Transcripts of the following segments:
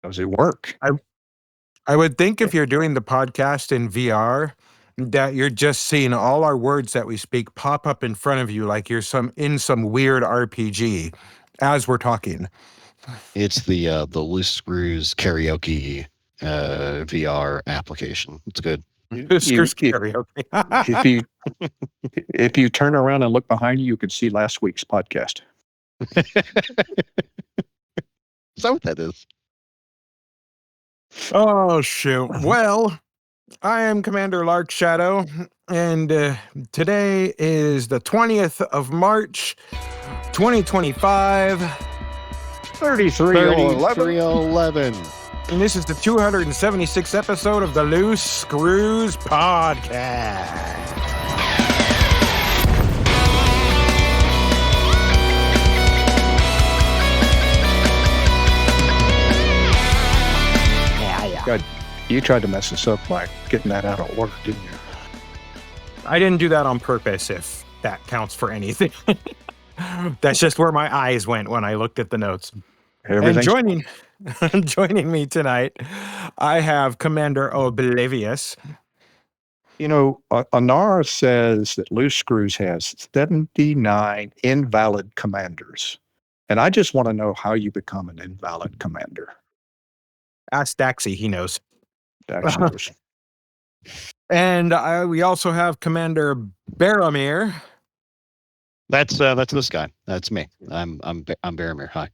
Does it work? I would think if you're doing the podcast in VR, that you're just seeing all our words that we speak pop up in front of you like you're in some weird RPG as we're talking. It's the Loose Screws karaoke VR application. It's good. Screws karaoke. If you turn around and look behind you, you can see last week's podcast. Is that what that is? Oh, shoot. Well, I am Commander Lark Shadow, and today is the 20th of March, 2025. 3311. And this is the 276th episode of the Loose Screws Podcast. God, you tried to mess us up by getting that out of order, didn't you? I didn't do that on purpose, if that counts for anything. That's just where my eyes went when I looked at the notes. And joining me tonight, I have Commander Oblivious. You know, Anara says that Loose Screws has 79 invalid commanders. And I just want to know how you become an invalid commander. Ask Daxi, he knows. Dax knows. And we also have Commander Baromir. That's this guy. That's me. I'm Baromir. Hi.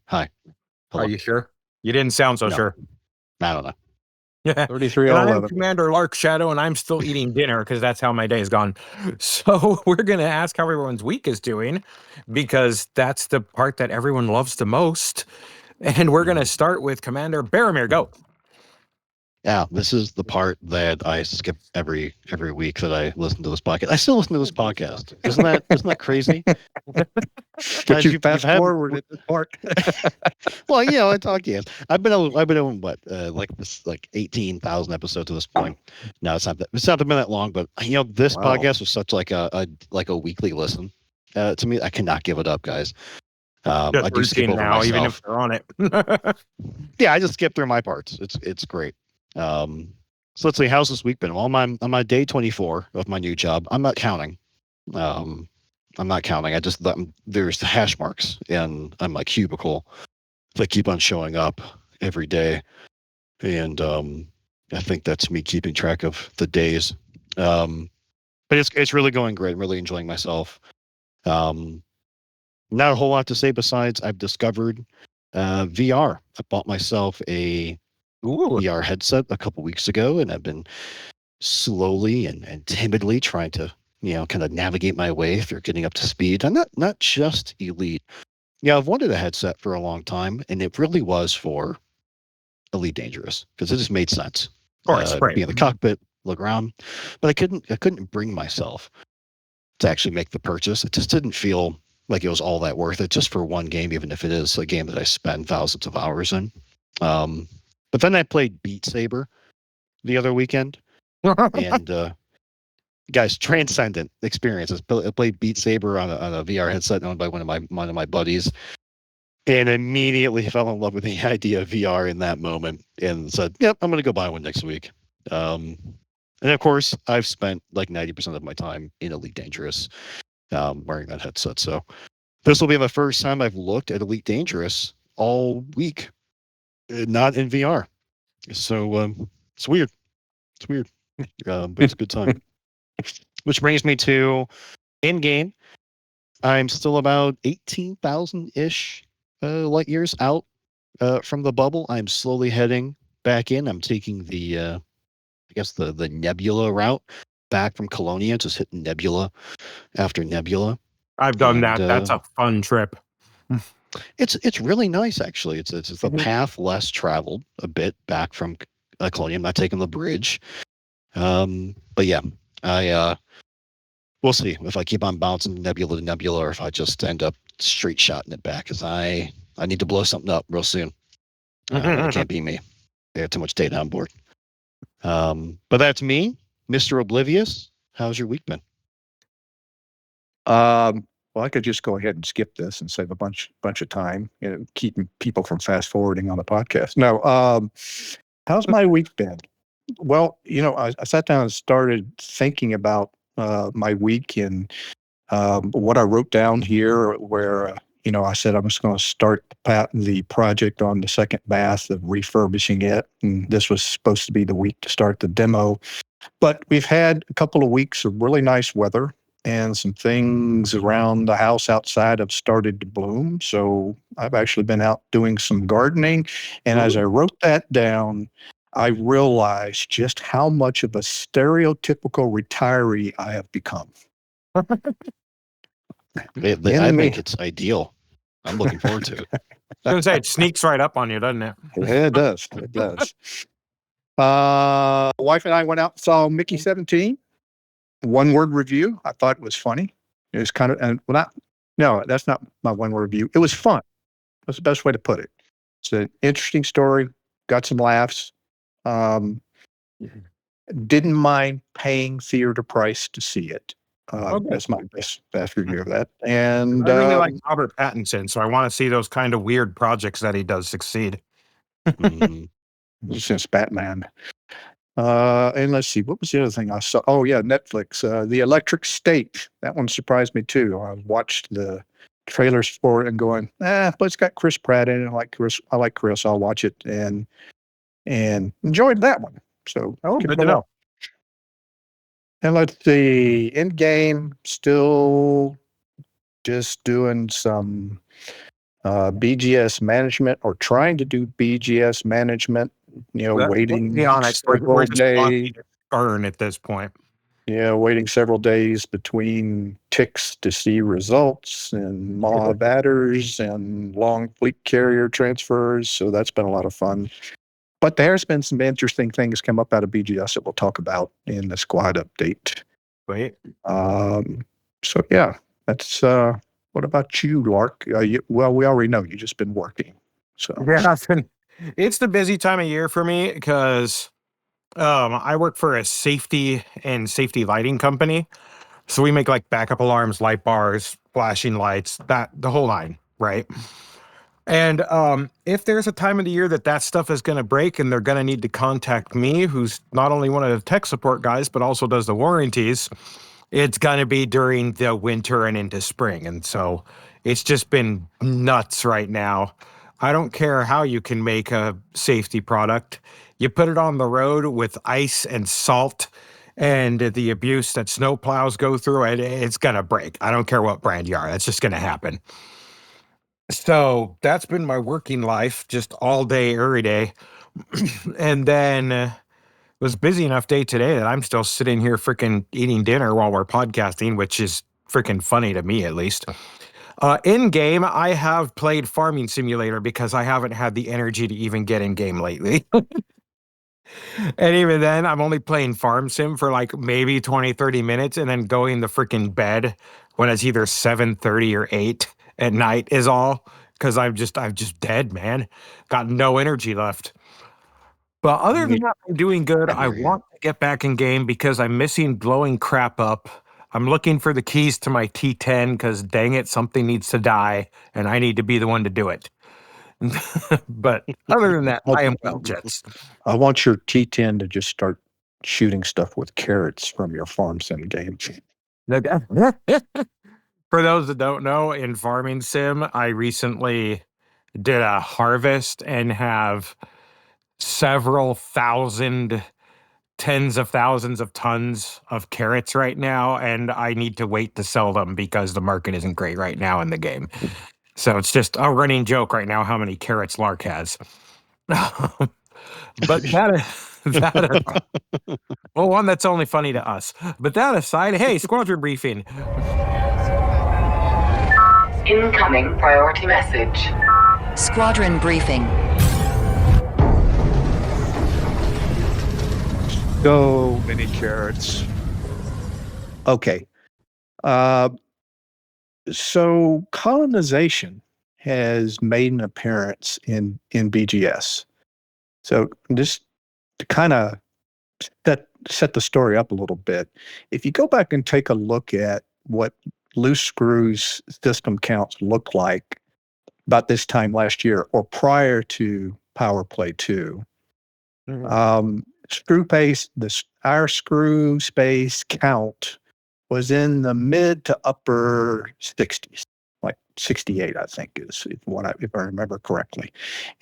Hello. Are you sure? You didn't sound so sure. I don't know. Yeah. 3311. I'm Commander Lark Shadow, and I'm still eating dinner because that's how my day is gone. So we're going to ask how everyone's week is doing, because that's the part that everyone loves the most. And we're going to start with Commander Baromir. Go. Yeah, this is the part that I skip every week that I listen to this podcast. I still listen to this podcast. Isn't that crazy? But you fast forward this part. Well, you know, I talk to you. I've been on what like 18,000 episodes to this point. No, it's not been that long, but you know, this podcast was such like a weekly listen to me. I cannot give it up, guys. I do skip over now, myself. even if they're on it. Yeah, I just skip through my parts. It's great. So let's see, how's this week been? Well, I'm on day 24 of my new job. I'm not counting. I just there's the hash marks in my cubicle that keep on showing up every day, and I think that's me keeping track of the days. But it's really going great. I'm really enjoying myself. Not a whole lot to say besides I've discovered VR. I bought myself a VR headset a couple weeks ago, and I've been slowly and timidly trying to, you know, kind of navigate my way through getting up to speed. I'm not just Elite. Yeah, I've wanted a headset for a long time, and it really was for Elite Dangerous because it just made sense. Of course, be in the cockpit, look around, but I couldn't bring myself to actually make the purchase. It just didn't feel like it was all that worth it just for one game, even if it is a game that I spend thousands of hours in. But then I played Beat Saber the other weekend, and guys, transcendent experiences. I played Beat Saber on a VR headset owned by one of my buddies, and immediately fell in love with the idea of VR in that moment, and said, "Yep, I'm going to go buy one next week." And of course, I've spent like 90% of my time in Elite Dangerous, wearing that headset. So this will be the first time I've looked at Elite Dangerous all week, not in VR. So it's weird. It's weird, but it's a good time. Which brings me to in-game. I'm still about 18,000-ish light years out from the bubble. I'm slowly heading back in. I'm taking the Nebula route back from Colonia, just hitting Nebula after Nebula. I've done that. That's a fun trip. It's really nice, actually. It's a path less traveled a bit back from Colonia. I'm not taking the bridge. But yeah, we'll see if I keep on bouncing Nebula to Nebula or if I just end up straight shotting it back, because I need to blow something up real soon. It can't be me. They have too much data on board. But that's me, Mr. Oblivious. How's your week been? well, I could just go ahead and skip this and save a bunch of time, keeping people from fast forwarding on the podcast. No, how's my week been? Well, I sat down and started thinking about my week and what I wrote down here, where I said I was going to start the project on the second bath of refurbishing it, and this was supposed to be the week to start the demo. But we've had a couple of weeks of really nice weather, and some things around the house outside have started to bloom. So I've actually been out doing some gardening. And as I wrote that down, I realized just how much of a stereotypical retiree I have become. I think it's ideal. I'm looking forward to it. I was going to say, it sneaks right up on you, doesn't it? Yeah, it does. It does. Wife and I went out and saw Mickey 17. One word review. I thought it was funny. It was kind of, no, that's not my one word review. It was fun. That's the best way to put it. It's an interesting story. Got some laughs. Didn't mind paying theater price to see it. That's my best review of that. And I really like Robert Pattinson, so I want to see those kind of weird projects that he does succeed. Since Batman. And let's see, what was the other thing I saw? Oh yeah, Netflix, The Electric State. That one surprised me too. I watched the trailers for it and going, but it's got Chris Pratt in it. I like Chris. I'll watch it and enjoyed that one. So good to know. And let's see, Endgame, still just doing some BGS management, or trying to do BGS management. Waiting. Be honest, we're just days. Burn at this point. Yeah, waiting several days between ticks to see results, and MAW batters and long fleet carrier transfers. So that's been a lot of fun. But there's been some interesting things come up out of BGS that we'll talk about in the squad update. Wait. So yeah, that's. What about you, Lark? Well, we already know you've just been working. So yeah, it's the busy time of year for me because I work for a safety lighting company. So we make like backup alarms, light bars, flashing lights, the whole line, right? And if there's a time of the year that stuff is going to break and they're going to need to contact me, who's not only one of the tech support guys, but also does the warranties, it's going to be during the winter and into spring. And so it's just been nuts right now. I don't care how you can make a safety product. You put it on the road with ice and salt and the abuse that snow plows go through, it's going to break. I don't care what brand you are. That's just going to happen. So that's been my working life, just all day, every day. And then it was a busy enough day today that I'm still sitting here freaking eating dinner while we're podcasting, which is freaking funny to me, at least. In game, I have played Farming Simulator because I haven't had the energy to even get in game lately. And even then, I'm only playing Farm Sim for like maybe 20, 30 minutes and then going to freaking bed when it's either 7:30 or 8 at night is all, because I'm just dead, man. Got no energy left. But other than that, I'm doing good. I want to get back in game because I'm missing blowing crap up. I'm looking for the keys to my T10 because dang it, something needs to die and I need to be the one to do it. But other than that, I am well, Jets. I want your T10 to just start shooting stuff with carrots from your Farm Sim game. For those that don't know, in Farming Sim, I recently did a harvest and have several thousand, tens of thousands of tons of carrots right now, and I need to wait to sell them because the market isn't great right now in the game. So it's just a running joke right now how many carrots Lark has. But well, one that's only funny to us. But that aside, hey, squadron briefing. Incoming priority message. Squadron briefing. So many carrots. Okay. So Colonization has made an appearance in BGS. So just to kind of set the story up a little bit, if you go back and take a look at what loose screws system counts looked like about this time last year or prior to Power Play 2. Screw base, our screw space count was in the mid to upper 60s, like 68, I think is if I remember correctly.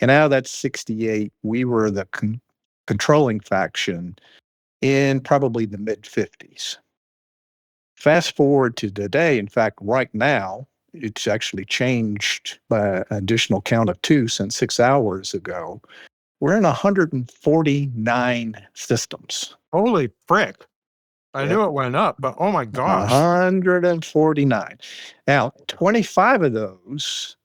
And out of that 68, we were the controlling faction in probably the mid 50s. Fast forward to today, in fact, right now, it's actually changed by an additional count of 2 since 6 hours ago. We're in 149 systems. Holy frick. I knew it went up, but oh my gosh. 149. Now, 25 of those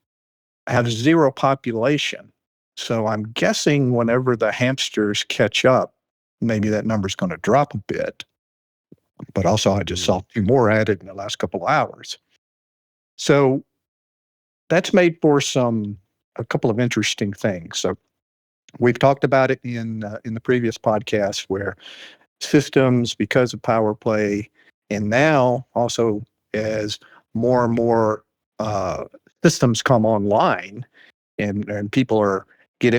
have 0 population. So I'm guessing whenever the hamsters catch up, maybe that number's going to drop a bit. But also, I just saw 2 more added in the last couple of hours. So that's made for a couple of interesting things. So we've talked about it in the previous podcast where systems, because of Power Play, and now also as more and more systems come online, and people are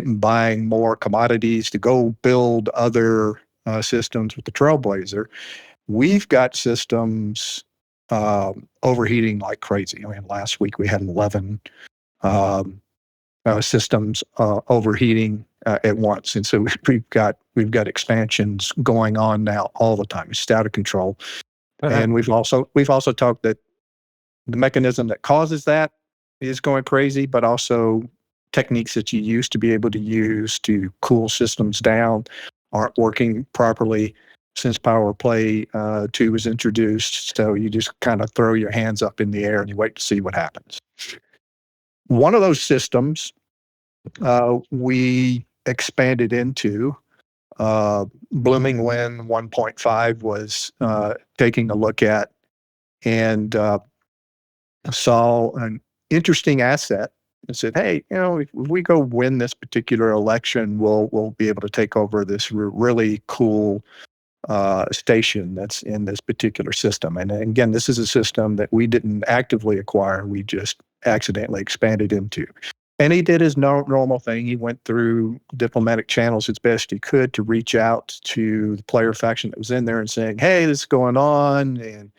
buying more commodities to go build other systems with the Trailblazer. We've got systems overheating like crazy. I mean, last week we had 11 systems overheating at once, and so we've got expansions going on now all the time. It's out of control, and we've also talked that the mechanism that causes that is going crazy, but also techniques that you used to be able to use to cool systems down aren't working properly since Power Play 2 was introduced. So you just kind of throw your hands up in the air and you wait to see what happens. One of those systems we expanded into, Blooming Wind 1.5 was taking a look at, and saw an interesting asset and said, hey, if we go win this particular election, we'll be able to take over this really cool station that's in this particular system. And again, this is a system that we didn't actively acquire. We just accidentally expanded into. And he did his normal thing. He went through diplomatic channels as best he could to reach out to the player faction that was in there and saying, hey, this is going on, and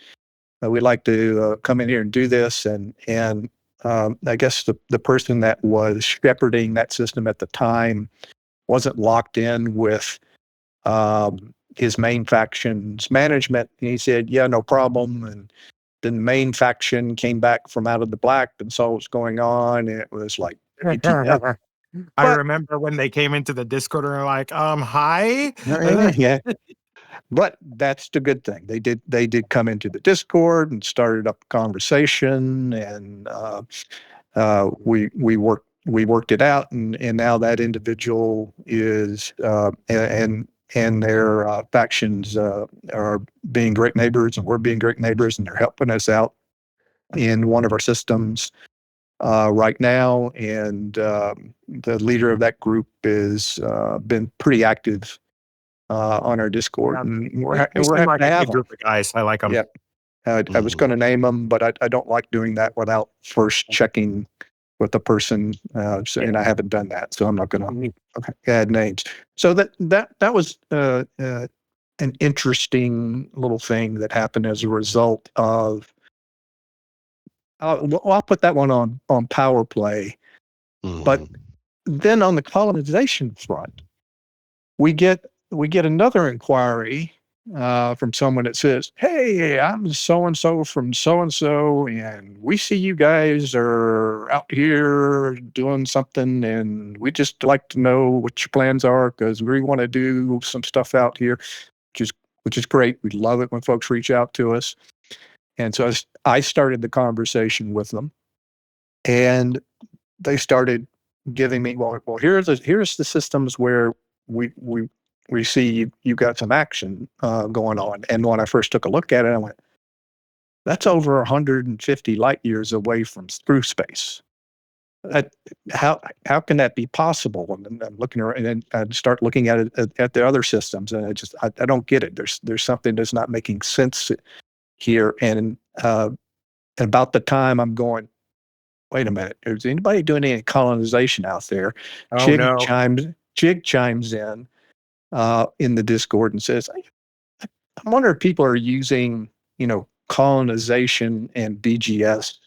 we'd like to come in here and do this. And I guess the person that was shepherding that system at the time wasn't locked in with his main faction's management. And he said, yeah, no problem. And then the main faction came back from out of the black and saw what's going on. And it was like, I remember when they came into the Discord and were like, hi. Yeah. But that's the good thing. They did come into the Discord and started up a conversation, and we worked it out, and now that individual is and their factions are being great neighbors, and we're being great neighbors, and they're helping us out in one of our systems right now. And the leader of that group is been pretty active on our Discord, and we're happy to have them. Group of guys. I like them. Yeah, I was going to name them, but I don't like doing that without first checking with the person, and I haven't done that, so I'm not going to add names. So that was an interesting little thing that happened as a result of. I'll put that one on Power Play, but then on the colonization front, we get another inquiry from someone that says, hey, I'm so-and-so from so-and-so, and we see you guys are out here doing something, and we just like to know what your plans are because we want to do some stuff out here, which is great. We love it when folks reach out to us. And so I started the conversation with them, and they started giving me, well, here's the systems where we see you got some action going on. And when I first took a look at it, I went, that's over 150 light years away from through space. How can that be possible? And I'm looking around, and I start looking at it at the other systems, and I don't get it. There's something that's not making sense here. And And about the time I'm going, wait a minute, is anybody doing any colonization out there? Oh, Chig no. chimes in the Discord and says, I wonder if people are using, colonization and BGS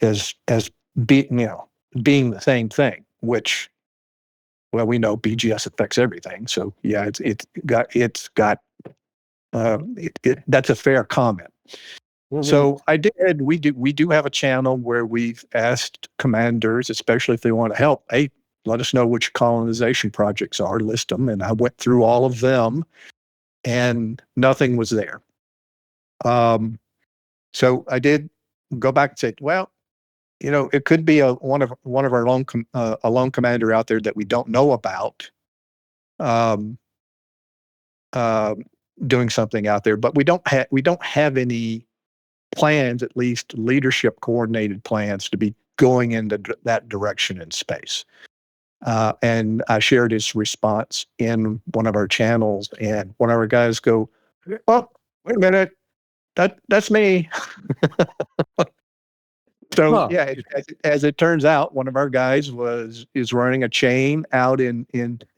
as being the same thing, which, well, we know BGS affects everything. So yeah, that's a fair comment. So we do have a channel where we've asked commanders, especially if they want to help, hey, let us know which colonization projects are, list them. And I went through all of them and nothing was there. So I did go back and say, well, it could be one of our a lone commander out there that we don't know about, doing something out there, but we don't have any plans, at least leadership coordinated plans, to be going into that direction in space. And I shared his response in one of our channels, and one of our guys go, well, wait a minute, that's me. So yeah, as it turns out, one of our guys is running a chain out in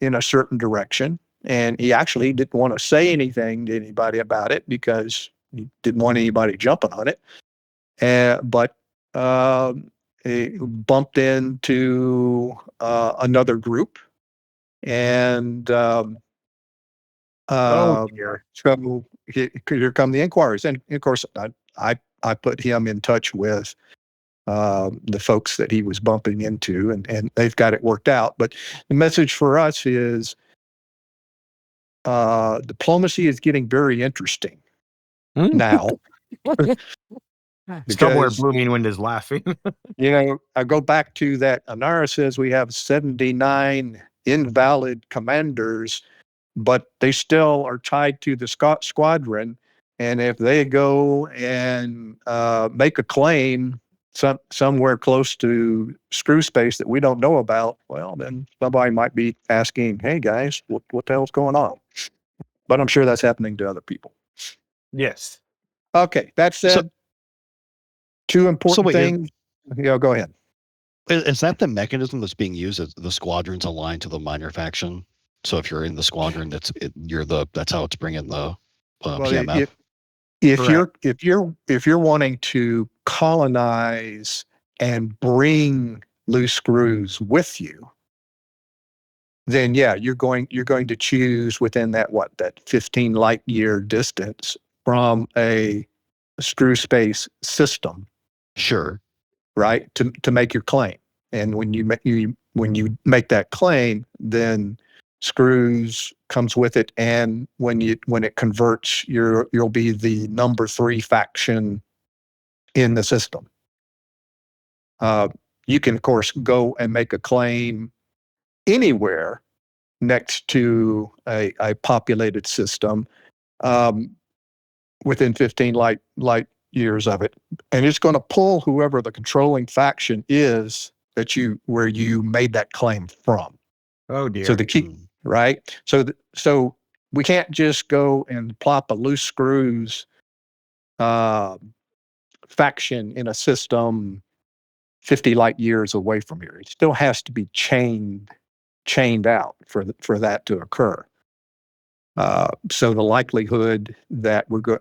a certain direction, and he actually didn't want to say anything to anybody about it because he didn't want anybody jumping on it. But he bumped into another group, and oh dear. so here come the inquiries, and of course I put him in touch with the folks that he was bumping into, and they've got it worked out. But the message for us is diplomacy is getting very interesting now. Somewhere Blooming Wind is laughing. I go back to that. Anara says we have 79 invalid commanders, but they still are tied to the squadron. And if they go and make a claim somewhere close to screw space that we don't know about, well, then somebody might be asking, hey guys, what the hell's going on? But I'm sure that's happening to other people. Yes. Okay, that said, two important things. Go ahead. Is that the mechanism that's being used as the squadrons aligned to the minor faction? So if you're in the squadron, that's how it's bringing the PMF. If you're wanting to colonize and bring loose screws with you, then yeah, you're going to choose within that 15 light year distance from a screw space system. Sure. Right, to make your claim. And when you make that claim, then screws comes with it, and when it converts, you'll be the number 3 faction in the system. You can of course go and make a claim anywhere next to a populated system, within 15 light years of it, and it's going to pull whoever the controlling faction is where you made that claim from. Oh dear. So the key, right? So we can't just go and plop a loose screws faction in a system 50 light years away from here. It still has to be chained out for that to occur. So the likelihood that we're going,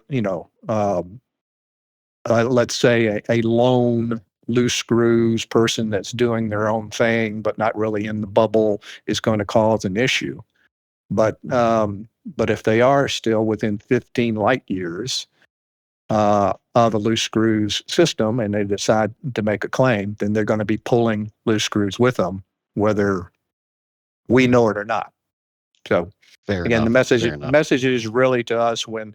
let's say a lone loose screws person that's doing their own thing but not really in the bubble is going to cause an issue. But if they are still within 15 light years of a loose screws system and they decide to make a claim, then they're going to be pulling loose screws with them, whether we know it or not. So the message is really to us when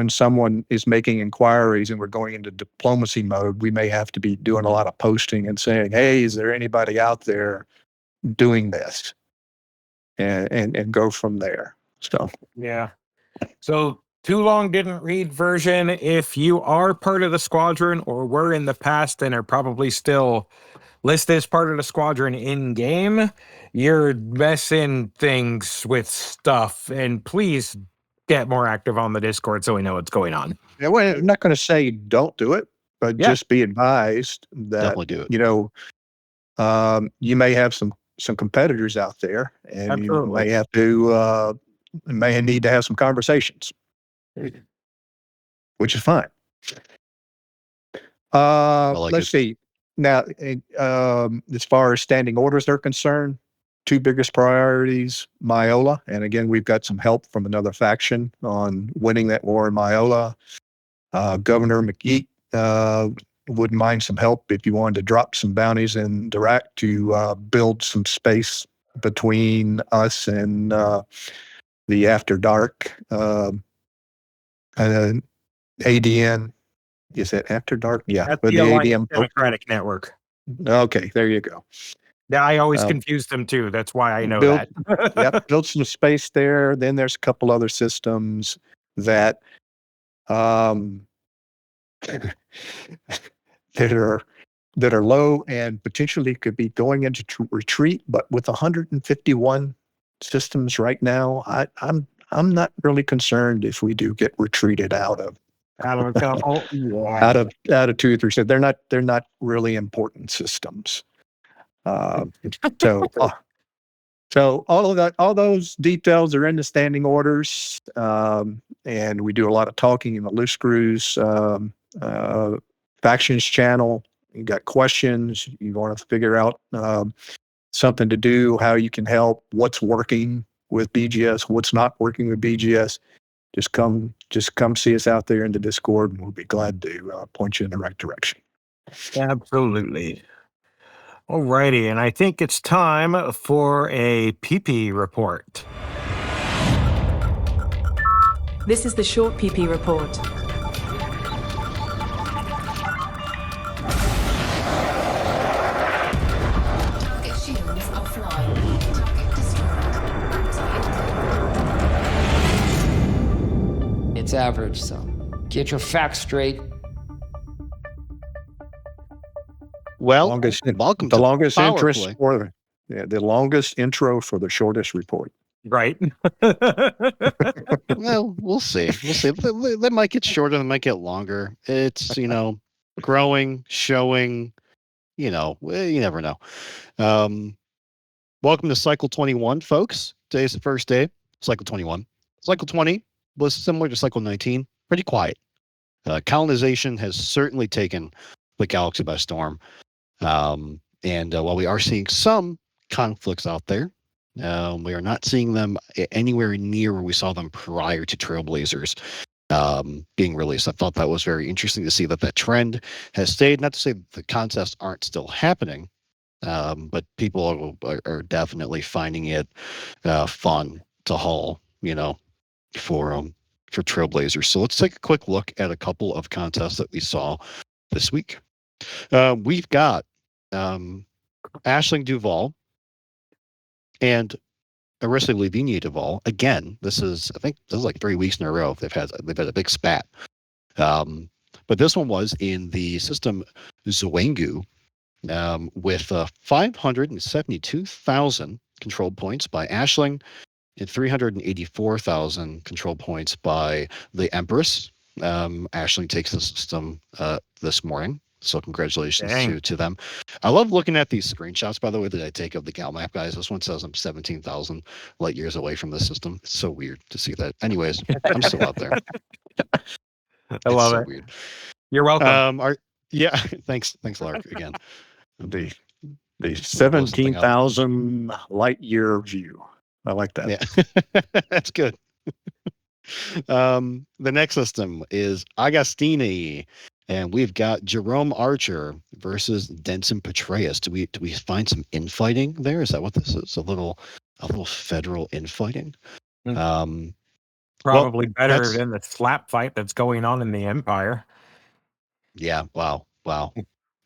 someone is making inquiries and we're going into diplomacy mode, we may have to be doing a lot of posting and saying, hey, is there anybody out there doing this? And go from there. So yeah. So Too Long Didn't Read version, if you are part of the squadron or were in the past and are probably still listed as part of the squadron in game, you're messing things with stuff, and please get more active on the Discord so we know what's going on. Yeah, well, I'm not going to say don't do it, but Yeah. just be advised that, Definitely do it. you know, you may have some competitors out there, and Absolutely. you may have to may need to have some conversations, which is fine. like Let's it. see. Now, as far as standing orders are concerned, two biggest priorities, Myola, and again, we've got some help from another faction on winning that war in Myola. Governor McGee wouldn't mind some help if you wanted to drop some bounties in Dirac to build some space between us and the After Dark ADN. Is it After Dark? Yeah, That's with the the Alliance ADM. Democratic Network. Okay, there you go. Yeah, I always confuse them too. That's why I know build, that. Yep, build some space there. Then there's a couple other systems that that are low and potentially could be going into retreat. But with 151 systems right now, I'm not really concerned if we do get retreated out of Out of a couple. out of 2 or 3. So they're not really important systems. So all those details are in the standing orders, and we do a lot of talking in the loose screws factions channel. You got questions, you want to figure out something to do, how you can help, what's working with BGS, what's not working with BGS. Just come see us out there in the Discord, and we'll be glad to point you in the right direction. Absolutely. Alrighty, and I think it's time for a PP report. This is the short PP report. Target shields offline. Target destroyed. It's average, so get your facts straight. Well, welcome the to longest Power interest Play. for the longest intro for the shortest report. Right. Well, we'll see. They might get shorter, they might get longer. It's, growing, showing, you never know. Welcome to Cycle 21, folks. Today's the first day, Cycle 21. Cycle 20 was similar to Cycle 19, pretty quiet. Colonization has certainly taken the galaxy by storm. And while we are seeing some conflicts out there, we are not seeing them anywhere near where we saw them prior to Trailblazers being released. I thought that was very interesting to see that trend has stayed. Not to say the contests aren't still happening, but people are definitely finding it fun to haul, for Trailblazers. So let's take a quick look at a couple of contests that we saw this week. We've got Aisling Duval and Arissa Lavinia Duval. Again, I think this is like 3 weeks in a row they've had a big spat. But this one was in the system Zwangu with 572,000 control points by Aisling and 384,000 control points by the Empress. Aisling takes the system this morning. So congratulations to them. I love looking at these screenshots, by the way, that I take of the Gal map, guys. This one says I'm 17,000 light years away from the system. It's so weird to see that. Anyways, I'm still out there. I love it. Weird. You're welcome. Thanks, Lark, again. The 17,000 light year view. I like that. Yeah, that's good. The next system is Agostini. And we've got Jerome Archer versus Denson Petraeus. Do we find some infighting there? Is that what this is? A little federal infighting? Probably better than the slap fight that's going on in the Empire. Yeah. Wow. A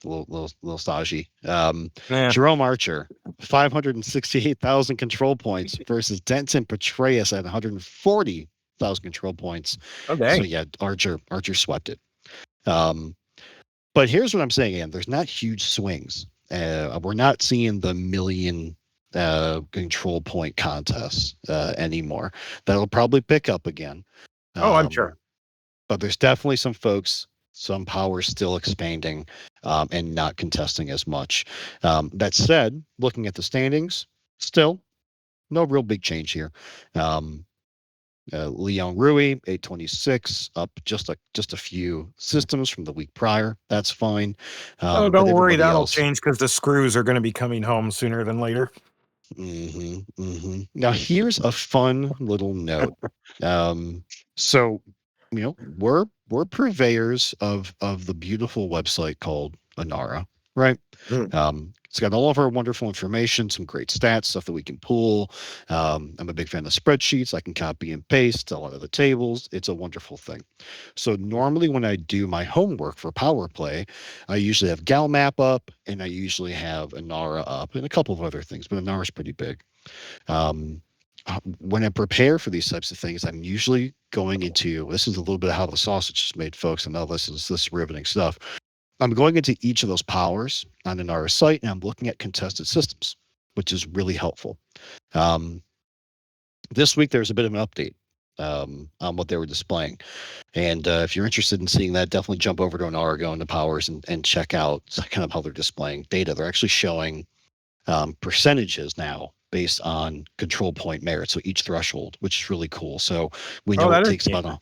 little stodgy. Jerome Archer, 568,000 control points versus Denson Petraeus at 140,000 control points. Okay. So yeah, Archer swept it. But here's what I'm saying, Ian. There's not huge swings. We're not seeing the million control point contests anymore. That'll probably pick up again. I'm sure. But there's definitely some folks some powers still expanding and not contesting as much. That said, looking at the standings, still no real big change here. Leon Rui, 826, up just a few systems from the week prior. That's fine. Oh, But don't worry, everybody that'll else, change because the screws are going to be coming home sooner than later. Now, here's a fun little note. So, we're purveyors of the beautiful website called Anara, right? It's got all of our wonderful information, some great stats, stuff that we can pull. I'm a big fan of spreadsheets. I can copy and paste a lot of the tables. It's a wonderful thing. So normally when I do my homework for Power Play, I usually have GalMap up, and I usually have Anara up, and a couple of other things, but Anara's pretty big. When I prepare for these types of things, I'm usually going into, this is a little bit of how the sausage is made, folks. I know this is riveting stuff. I'm going into each of those powers on Anara site, and I'm looking at contested systems, which is really helpful. This week, there's a bit of an update on what they were displaying. And if you're interested in seeing that, definitely jump over to Anara, go into powers, and check out kind of how they're displaying data. They're actually showing percentages now based on control point merit. So each threshold, which is really cool. So we know it takes about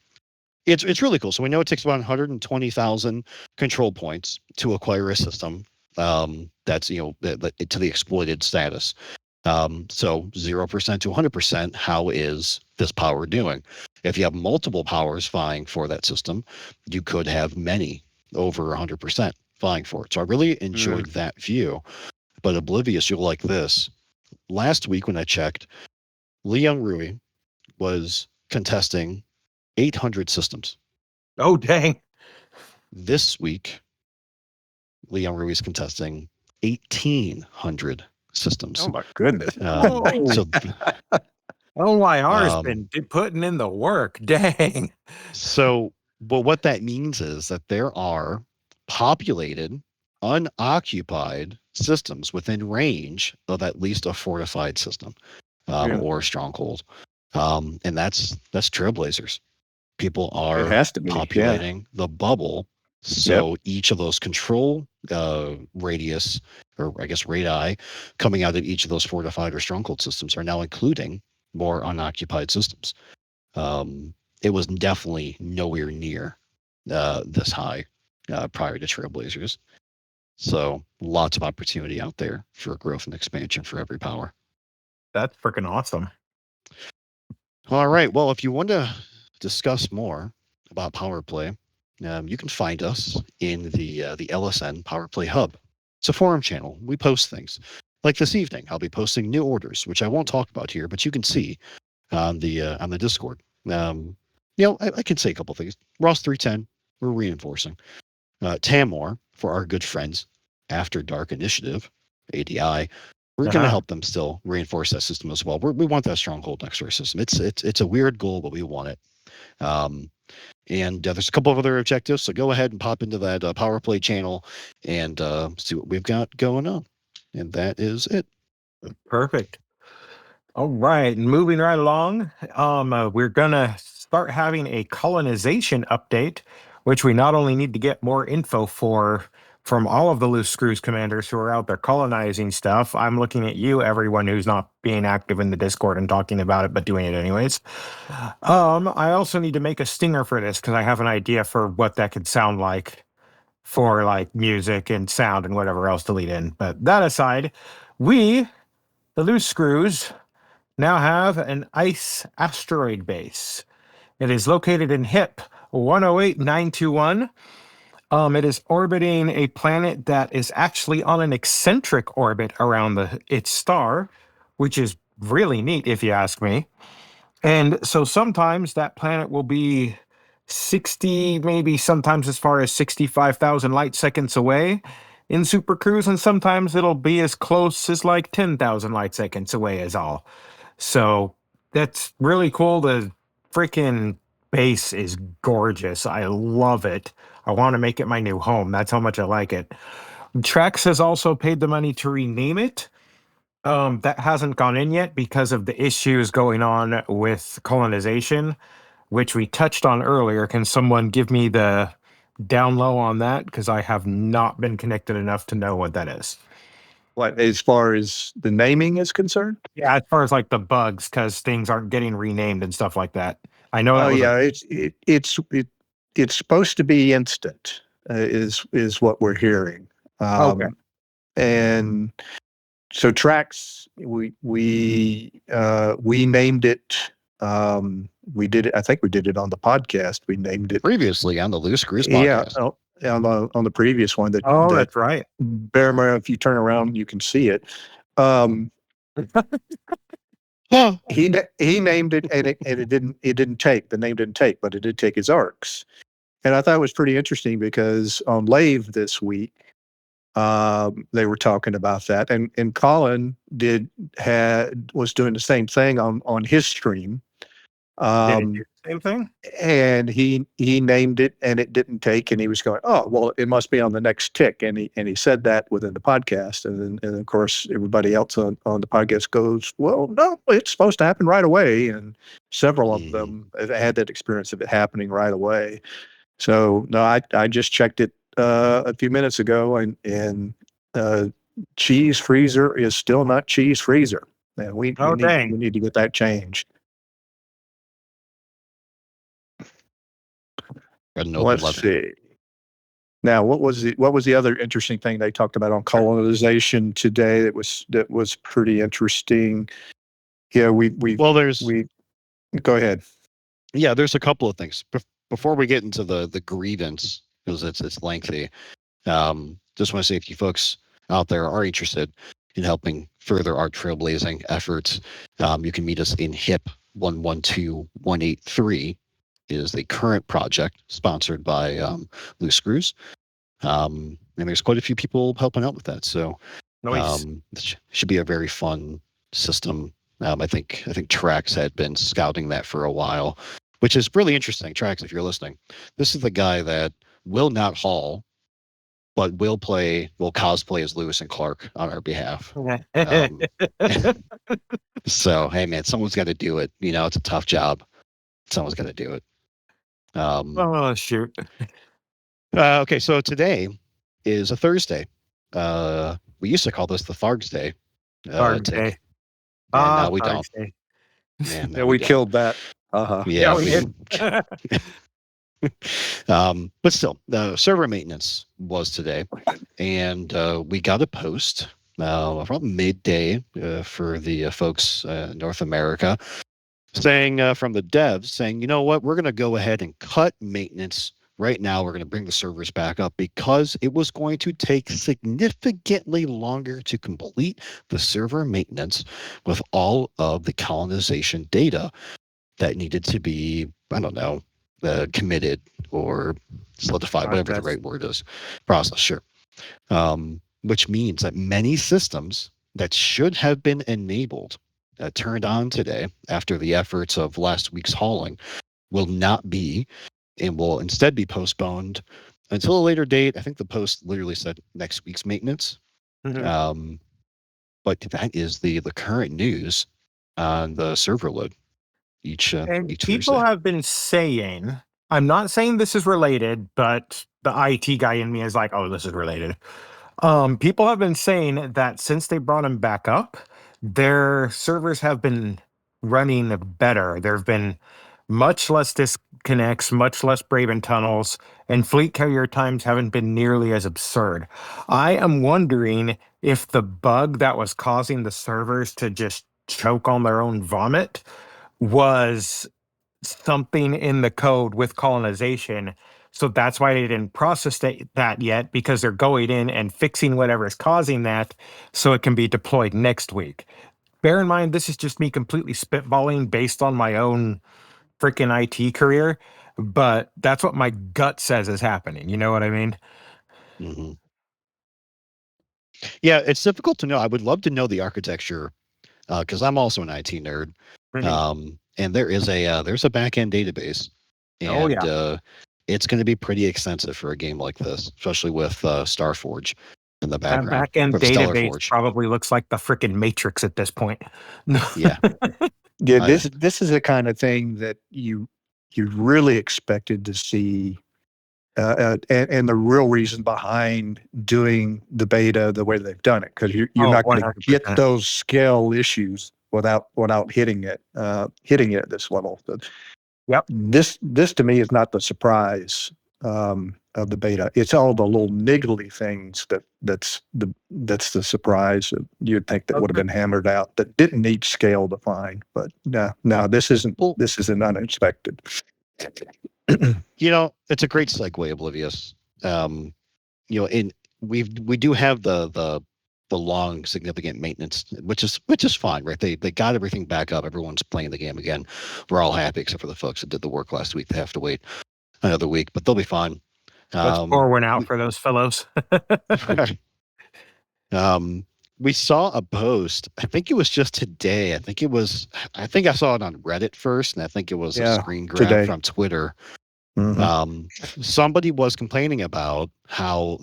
it's really cool. So we know it takes about 120,000 control points to acquire a system that's to the exploited status. So 0% to 100%. How is this power doing? If you have multiple powers vying for that system, you could have many over 100% vying for it. So I really enjoyed that view. But Oblivious, you'll like this. Last week when I checked, Leon Rui was contesting 800 systems. Oh, dang. This week, Leon Rui is contesting 1,800 systems. Oh my goodness. OYR's been putting in the work. Dang. So, well, what that means is that there are populated, unoccupied systems within range of at least a fortified system or a stronghold. And that's Trailblazers. People are populating the bubble. So each of those control radius, or I guess radii, coming out of each of those fortified or stronghold systems are now including more unoccupied systems. It was definitely nowhere near this high prior to Trailblazers. So lots of opportunity out there for growth and expansion for every power. That's freaking awesome. All right. Well, if you want to discuss more about Power Play, you can find us in the LSN-powerplay-hub. It's a forum channel. We post things. Like this evening, I'll be posting new orders, which I won't talk about here, but you can see on the Discord. I can say a couple things. Ross 310, we're reinforcing. Tamor, for our good friends, After Dark Initiative, ADI, we're going to help them still reinforce that system as well. We want that stronghold next to our system. It's a weird goal, but we want it. And there's a couple of other objectives, so go ahead and pop into that Power Play channel and see what we've got going on. And that is it. Perfect. All right, moving right along. We're gonna start having a colonization update, which we not only need to get more info from all of the Loose Screws commanders who are out there colonizing stuff. I'm looking at you, everyone who's not being active in the Discord and talking about it, but doing it anyways. I also need to make a stinger for this because I have an idea for what that could sound like for like music and sound and whatever else to lead in. But that aside, we, the Loose Screws, now have an Ice Asteroid base. It is located in HIP 108921. It is orbiting a planet that is actually on an eccentric orbit around its star, which is really neat if you ask me. And so sometimes that planet will be 60, maybe sometimes as far as 65,000 light seconds away in Super Cruise, and sometimes it'll be as close as like 10,000 light seconds away as all. So that's really cool. The freaking base is gorgeous. I love it. I want to make it my new home. That's how much I like it. Trex has also paid the money to rename it. That hasn't gone in yet because of the issues going on with colonization, which we touched on earlier. Can someone give me the down low on that because I have not been connected enough to know what that is. What, as far as the naming is concerned? Yeah, as far as like the bugs, because things aren't getting renamed and stuff like that. I know. Oh yeah, it's supposed to be instant, is what we're hearing. Okay. And so tracks, we named it. We did it. I think we did it on the podcast. We named it Previously on the Loose Screws Yeah, podcast. on the previous one. That's right. Bear in mind, if you turn around, you can see it. He named it, and it didn't take. The name didn't take, but it did take his arcs. And I thought it was pretty interesting because on Lave this week, they were talking about that, and Colin was doing the same thing on his stream. Did it do the same thing? And he named it, and it didn't take, and he was going, oh well, it must be on the next tick, and he said that within the podcast, and of course everybody else on the podcast goes, well, no, it's supposed to happen right away, and several of them have had that experience of it happening right away. So no, I just checked it a few minutes ago, and cheese freezer is still not cheese freezer, and we need to get that changed. Let's see. Now, what was the other interesting thing they talked about on colonization today? That was pretty interesting. Yeah, go ahead. Yeah, there's a couple of things before we get into the grievance, because it's lengthy. Just want to say, if you folks out there are interested in helping further our trailblazing efforts, you can meet us in HIP 112183. Is the current project sponsored by Loose Screws. And there's quite a few people helping out with that. So nice. It should be a very fun system. I think Trax had been scouting that for a while, which is really interesting. Trax, if you're listening, this is the guy that will not haul, but will cosplay as Lewis and Clark on our behalf. So, hey man, someone's got to do it. It's a tough job. Someone's got to do it. Oh shoot. Okay, so today is a Thursday. We used to call this the Thargs Day. Thargs Day. And now we don't. Yeah, we killed that. Yeah, we did. But still, the server maintenance was today, and we got a post around midday for the folks in North America, saying from the devs saying, you know what, we're going to go ahead and cut maintenance right now. We're going to bring the servers back up because it was going to take significantly longer to complete the server maintenance with all of the colonization data that needed to be, I don't know, committed or solidified, whatever the right word is, process, sure. Which means that many systems that should have been enabled, turned on today after the efforts of last week's hauling, will not be, and will instead be postponed until a later date. I think the post literally said next week's maintenance. Mm-hmm. But that is the current news on the server load each people Thursday have been saying, I'm not saying this is related, but the IT guy in me is like, oh, this is related. People have been saying that since they brought him back up, their servers have been running better. There have been much less disconnects, much less Braven tunnels, and fleet carrier times haven't been nearly as absurd. I am wondering if the bug that was causing the servers to just choke on their own vomit was something in the code with colonization. So that's why they didn't process that yet, because they're going in and fixing whatever is causing that so it can be deployed next week. Bear in mind, this is just me completely spitballing based on my own freaking IT career, but that's what my gut says is happening. You know what I mean? Mm-hmm. Yeah, it's difficult to know. I would love to know the architecture because I'm also an IT nerd. Mm-hmm. And there's a back-end database, and it's going to be pretty extensive for a game like this, especially with Starforge in the background. That back-end database probably looks like the freaking Matrix at this point. Yeah. Yeah, this is the kind of thing that you really expected to see and the real reason behind doing the beta the way they've done it, because you're not going to get those scale issues without hitting it at this level. So Yep. This to me is not the surprise of the beta. It's all the little niggly things that's the surprise that you'd think that would have been hammered out that didn't need scale to find. But no, this isn't unexpected. It's a great segue, Oblivious. We do have the long significant maintenance, which is fine, right? They got everything back up. Everyone's playing the game again. We're all happy except for the folks that did the work last week. They have to wait another week, but they'll be fine. Let's pour one out for those fellows. We saw a post. I think it was just today. I think I saw it on Reddit first, and I think it was a screen grab today from Twitter. Mm-hmm. Somebody was complaining about how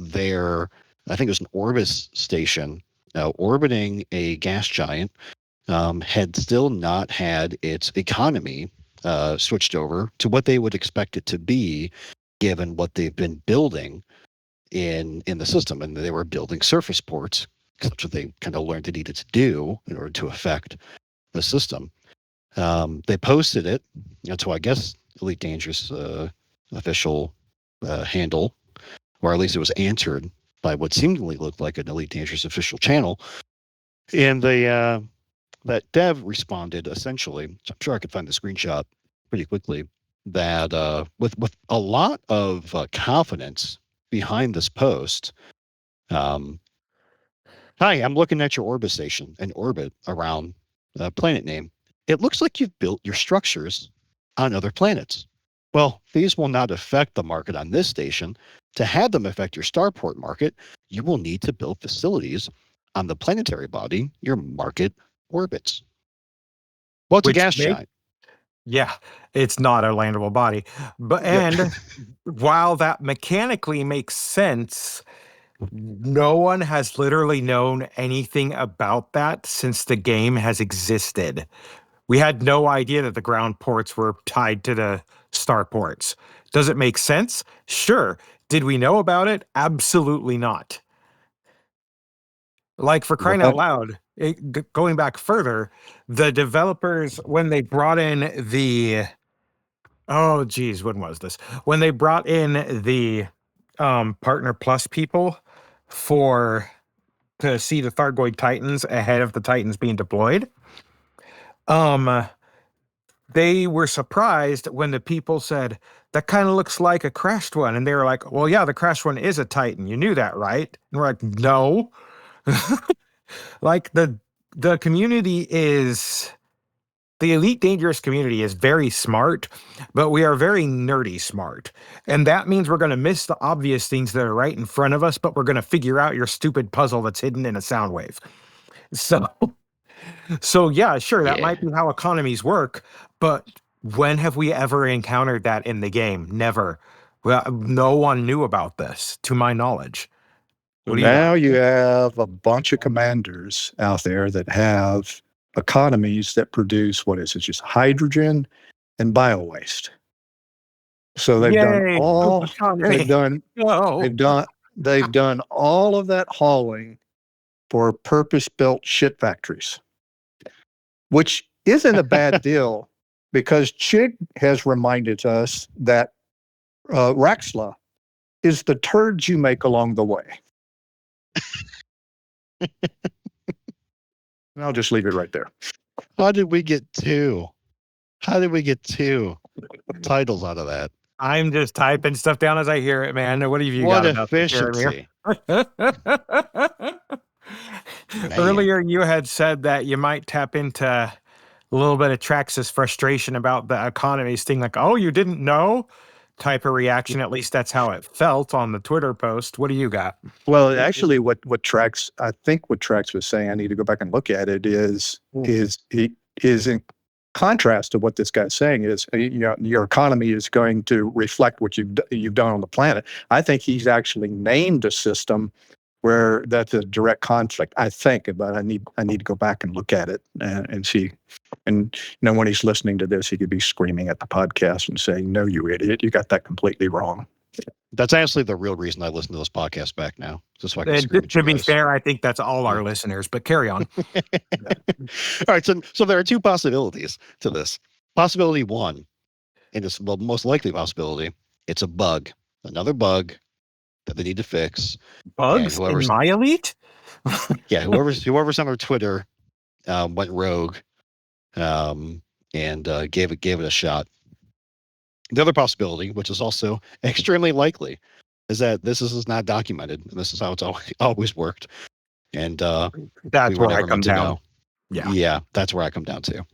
I think it was an Orbis station orbiting a gas giant had still not had its economy switched over to what they would expect it to be, given what they've been building in the system. And they were building surface ports, because that's what they kind of learned they needed to do in order to affect the system. They posted it. So I guess Elite Dangerous official handle, or at least it was answered by what seemingly looked like an Elite Dangerous official channel. And that dev responded essentially, so I'm sure I could find the screenshot pretty quickly, that with a lot of confidence behind this post. Hi, I'm looking at your Orbis station and orbit around a planet name. It looks like you've built your structures on other planets. Well, these will not affect the market on this station. To have them affect your starport market, you will need to build facilities on the planetary body your market orbits. Well, it's a gas giant. Yeah, it's not a landable body. And while that mechanically makes sense, no one has literally known anything about that since the game has existed. We had no idea that the ground ports were tied to the star ports. Does it make sense? Sure. Did we know about it? Absolutely not. Like, for crying out loud, going back further, the developers, when they brought in when was this? When they brought in the Partner Plus people to see the Thargoid Titans ahead of the Titans being deployed, they were surprised when the people said, that kind of looks like a crashed one. And they were like, well, yeah, the crashed one is a Titan. You knew that, right? And we're like, no. Like, the community is... The Elite Dangerous community is very smart, but we are very nerdy smart. And that means we're going to miss the obvious things that are right in front of us, but we're going to figure out your stupid puzzle that's hidden in a sound wave. So yeah, sure, that might be how economies work, but when have we ever encountered that in the game? Never. Well, no one knew about this, to my knowledge. Now you have a bunch of commanders out there that have economies that produce, just hydrogen and bio waste. So they've done all of that hauling for purpose-built shit factories, which isn't a bad deal, because Chig has reminded us that Raxla is the turds you make along the way. And I'll just leave it right there. How did we get two titles out of that? I'm just typing stuff down as I hear it, man. What have you got? What efficiency. Earlier, you had said that you might tap into a little bit of Trax's frustration about the economies thing, like, oh, you didn't know? Type of reaction. At least that's how it felt on the Twitter post. What do you got? Well, actually, what Trax was saying, I need to go back and look at it, is in contrast to what this guy's saying is, your economy is going to reflect what you've done on the planet. I think he's actually named a system where that's a direct conflict, I think, but I need to go back and look at it and see. And when he's listening to this, he could be screaming at the podcast and saying, "No, you idiot! You got that completely wrong." That's actually the real reason I listen to those podcasts back now, just so I can And scream at to you be guys. fair, I think that's all our listeners, but carry on. All right, so there are two possibilities to this. Possibility one, and it's the most likely possibility, it's a bug, another bug that they need to fix. Bugs in my elite? Yeah, whoever's on our Twitter went rogue and gave it a shot. The other possibility, which is also extremely likely, is that this is not documented, and this is how it's always worked. And that's we were where I never come meant to down. know. Yeah. Yeah, that's where I come down to.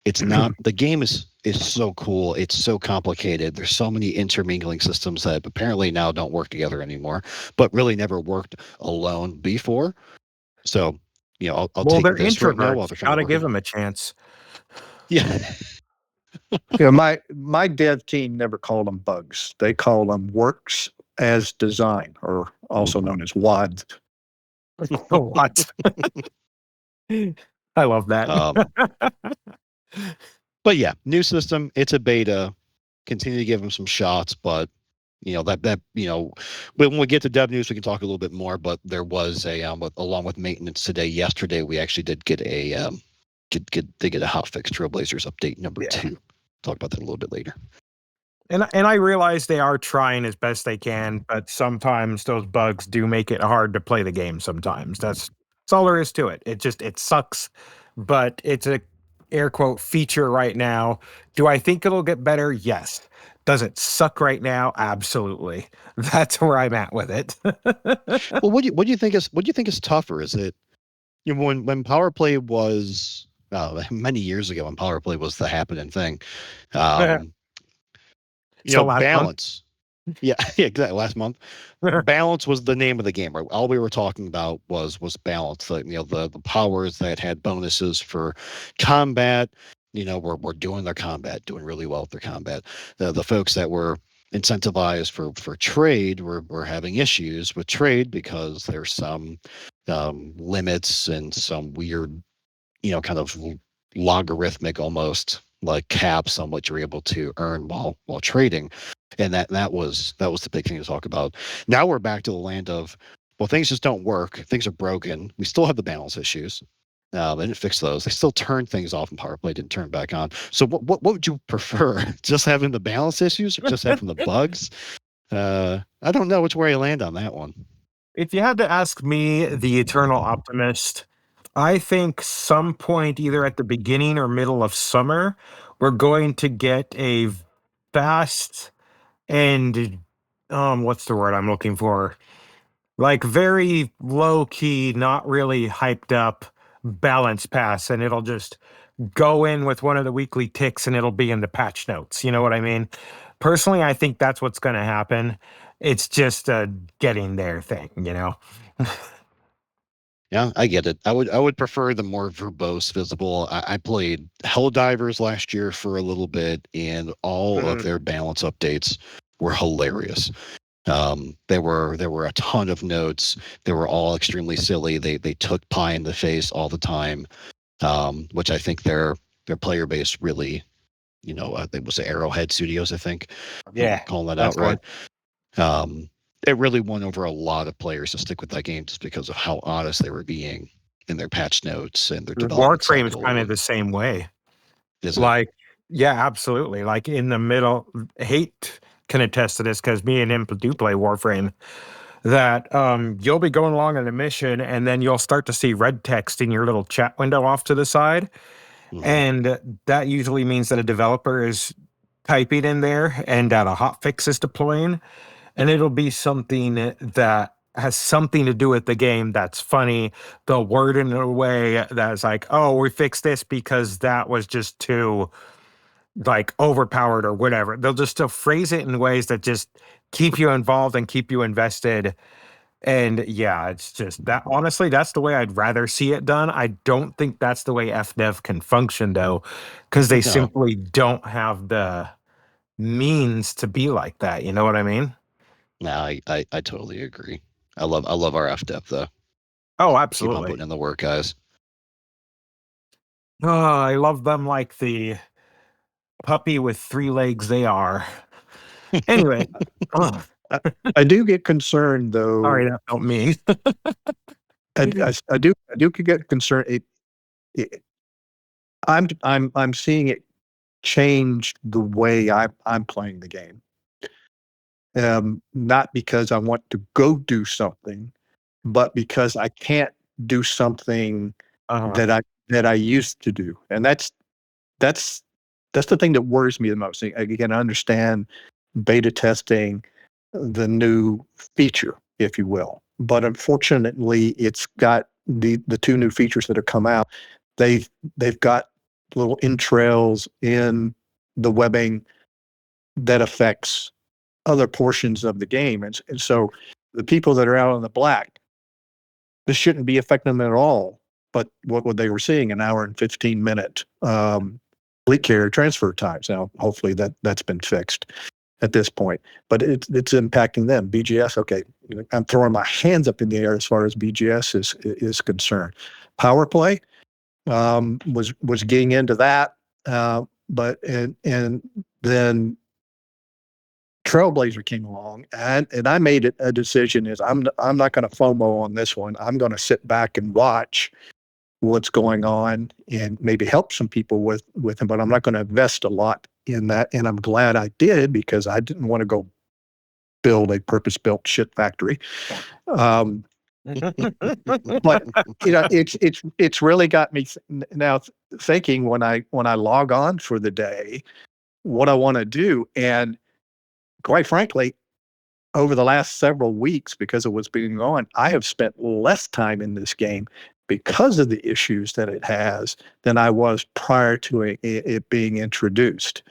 It's not, the game is so cool. It's so complicated. There's so many intermingling systems that apparently now don't work together anymore, but really never worked alone before. So, I'll take they're this right now while introverts. they're trying Gotta to work give it. them a chance. Yeah. My dev team never called them bugs. They call them works as design, or also known as WAD. What? I love that. But yeah, new system. It's a beta. Continue to give them some shots, but when we get to dev news, we can talk a little bit more. But there was along with maintenance today. Yesterday, we actually did get a get a hotfix Trailblazers update number 2. Talk about that a little bit later. And I realize they are trying as best they can, but sometimes those bugs do make it hard to play the game. Sometimes that's all there is to it. It sucks, but it's a air quote feature right now. Do I think it'll get better? Yes. Does it suck right now? Absolutely. That's where I'm at with it. Well, what do you think is tougher? Is it when Power Play was many years ago, when Power Play was the happening thing? Balance. Yeah, exactly. Last month, balance was the name of the game. Right? All we were talking about was balance. The powers that had bonuses for combat. Were doing their combat, doing really well with their combat. The folks that were incentivized for trade were having issues with trade because there's some limits and some weird, kind of logarithmic almost like caps on what you're able to earn while trading. And that was the big thing to talk about. Now we're back to the land of, well, things just don't work. Things are broken. We still have the balance issues. They didn't fix those. They still turned things off in Power Play, didn't turn back on. So what would you prefer? Just having the balance issues or just having the bugs? I don't know which way I land on that one. If you had to ask me, the eternal optimist, I think some point either at the beginning or middle of summer, we're going to get a fast and what's the word I'm looking for? Like very low key, not really hyped up balance pass, and it'll just go in with one of the weekly ticks and it'll be in the patch notes. You know what I mean? Personally, I think that's what's going to happen. It's just a getting there thing, Yeah, I get it. I would prefer the more verbose visible. I played Helldivers last year for a little bit, and all of their balance updates were hilarious. There were a ton of notes. They were all extremely silly. They took pie in the face all the time, which I think their player base really, it was Arrowhead Studios, I think. Yeah, calling that out right. It really won over a lot of players to stick with that game just because of how honest they were being in their patch notes and their development Warframe is cycle. kind of the same way. Is it? Like, yeah, absolutely. Like in the middle, Hate can attest to this because me and him do play Warframe. That you'll be going along on a mission and then you'll start to see red text in your little chat window off to the side. Mhm. And that usually means that a developer is typing in there and that a hotfix is deploying. And it'll be something that has something to do with the game that's funny. They'll word it in a way that's like, oh, we fixed this because that was just too like overpowered or whatever. They'll just still phrase it in ways that just keep you involved and keep you invested. And yeah, it's just that honestly, that's the way I'd rather see it done. I don't think that's the way FDev can function though, because they simply don't have the means to be like that. You know what I mean? No, I totally agree. I love our FDev though. Oh, Keep on absolutely. putting in the work, guys. Oh, I love them like the puppy with 3 legs they are. Anyway, oh, I do get concerned though. sorry, that felt mean. I do get concerned. I'm seeing it change the way I'm playing the game. Not because I want to go do something, but because I can't do something that I used to do, and that's the thing that worries me the most. Again, I understand beta testing the new feature, if you will, but unfortunately, it's got the two new features that have come out. They've got little entrails in the webbing that affects other portions of the game, and so the people that are out on the black, this shouldn't be affecting them at all. But what they were seeing, an hour and 15-minute fleet carrier transfer times. Now, hopefully that's been fixed at this point, but it's impacting them. BGS, okay, I'm throwing my hands up in the air as far as BGS is concerned. Power play was getting into that, but then Trailblazer came along, and I made it a decision is I'm not going to FOMO on this one. I'm going to sit back and watch what's going on and maybe help some people with him, but I'm not going to invest a lot in that. And I'm glad I did, because I didn't want to go build a purpose-built shit factory. But it's really got me now thinking when I log on for the day, what I want to do. And quite frankly, over the last several weeks, because of what's been on, I have spent less time in this game because of the issues that it has than I was prior to it being introduced.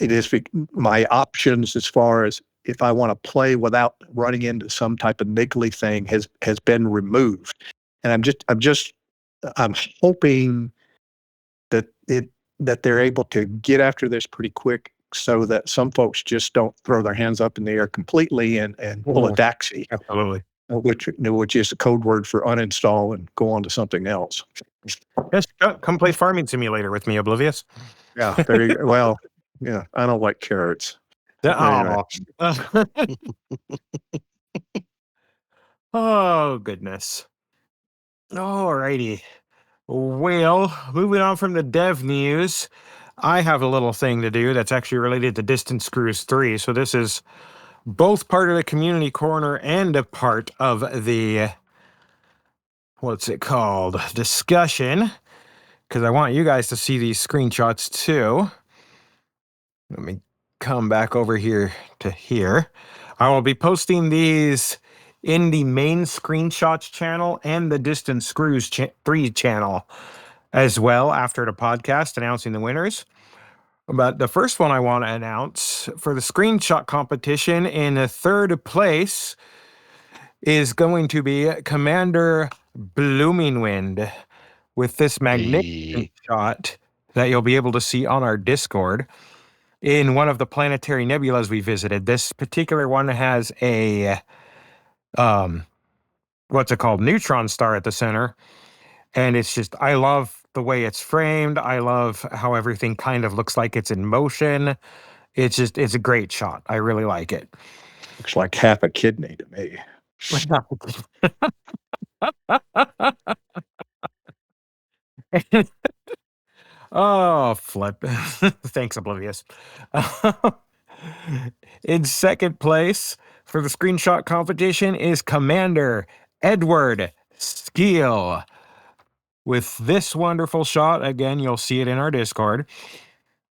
It is my options as far as if I want to play without running into some type of niggly thing has been removed. And I'm hoping that they're able to get after this pretty quick, so that some folks just don't throw their hands up in the air completely and pull a Daxi. Absolutely. Which is a code word for uninstall and go on to something else. Yes, come play Farming Simulator with me, Oblivious. Yeah, there you go. Well, yeah, I don't like carrots. Oh, oh goodness. Alrighty. Well, moving on from the dev news, I have a little thing to do that's actually related to Distance Cruise 3. So this is both part of the community corner and a part of the, what's it called, discussion, because I want you guys to see these screenshots too. Let me come back over here to here. I will be posting these in the main screenshots channel and the Distance Cruise 3 channel as well after the podcast announcing the winners. But the first one I want to announce for the screenshot competition in the third place is going to be Commander Blooming Wind with this magnificent shot that you'll be able to see on our Discord in one of the planetary nebulas we visited. This particular one has a what's it called, neutron star at the center, and it's just, I love the way it's framed. I love how everything kind of looks like it's in motion. It's a great shot. I really like it. Looks like half a kidney to me. Oh, flip. Thanks, Oblivious. In second place for the screenshot competition is Commander Edward Skeel. With this wonderful shot, again, you'll see it in our Discord,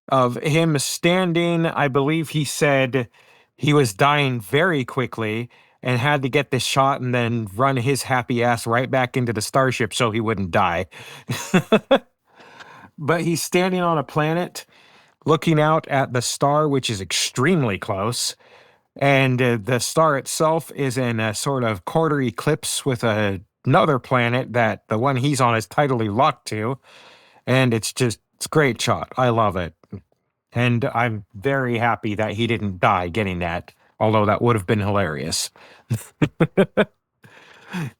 of him standing, I believe he said he was dying very quickly and had to get this shot and then run his happy ass right back into the starship so he wouldn't die. But he's standing on a planet looking out at the star, which is extremely close. And the star itself is in a sort of quarter eclipse with another planet that the one he's on is tidally locked to. And it's a great shot. I love it. And I'm very happy that he didn't die getting that, although that would have been hilarious.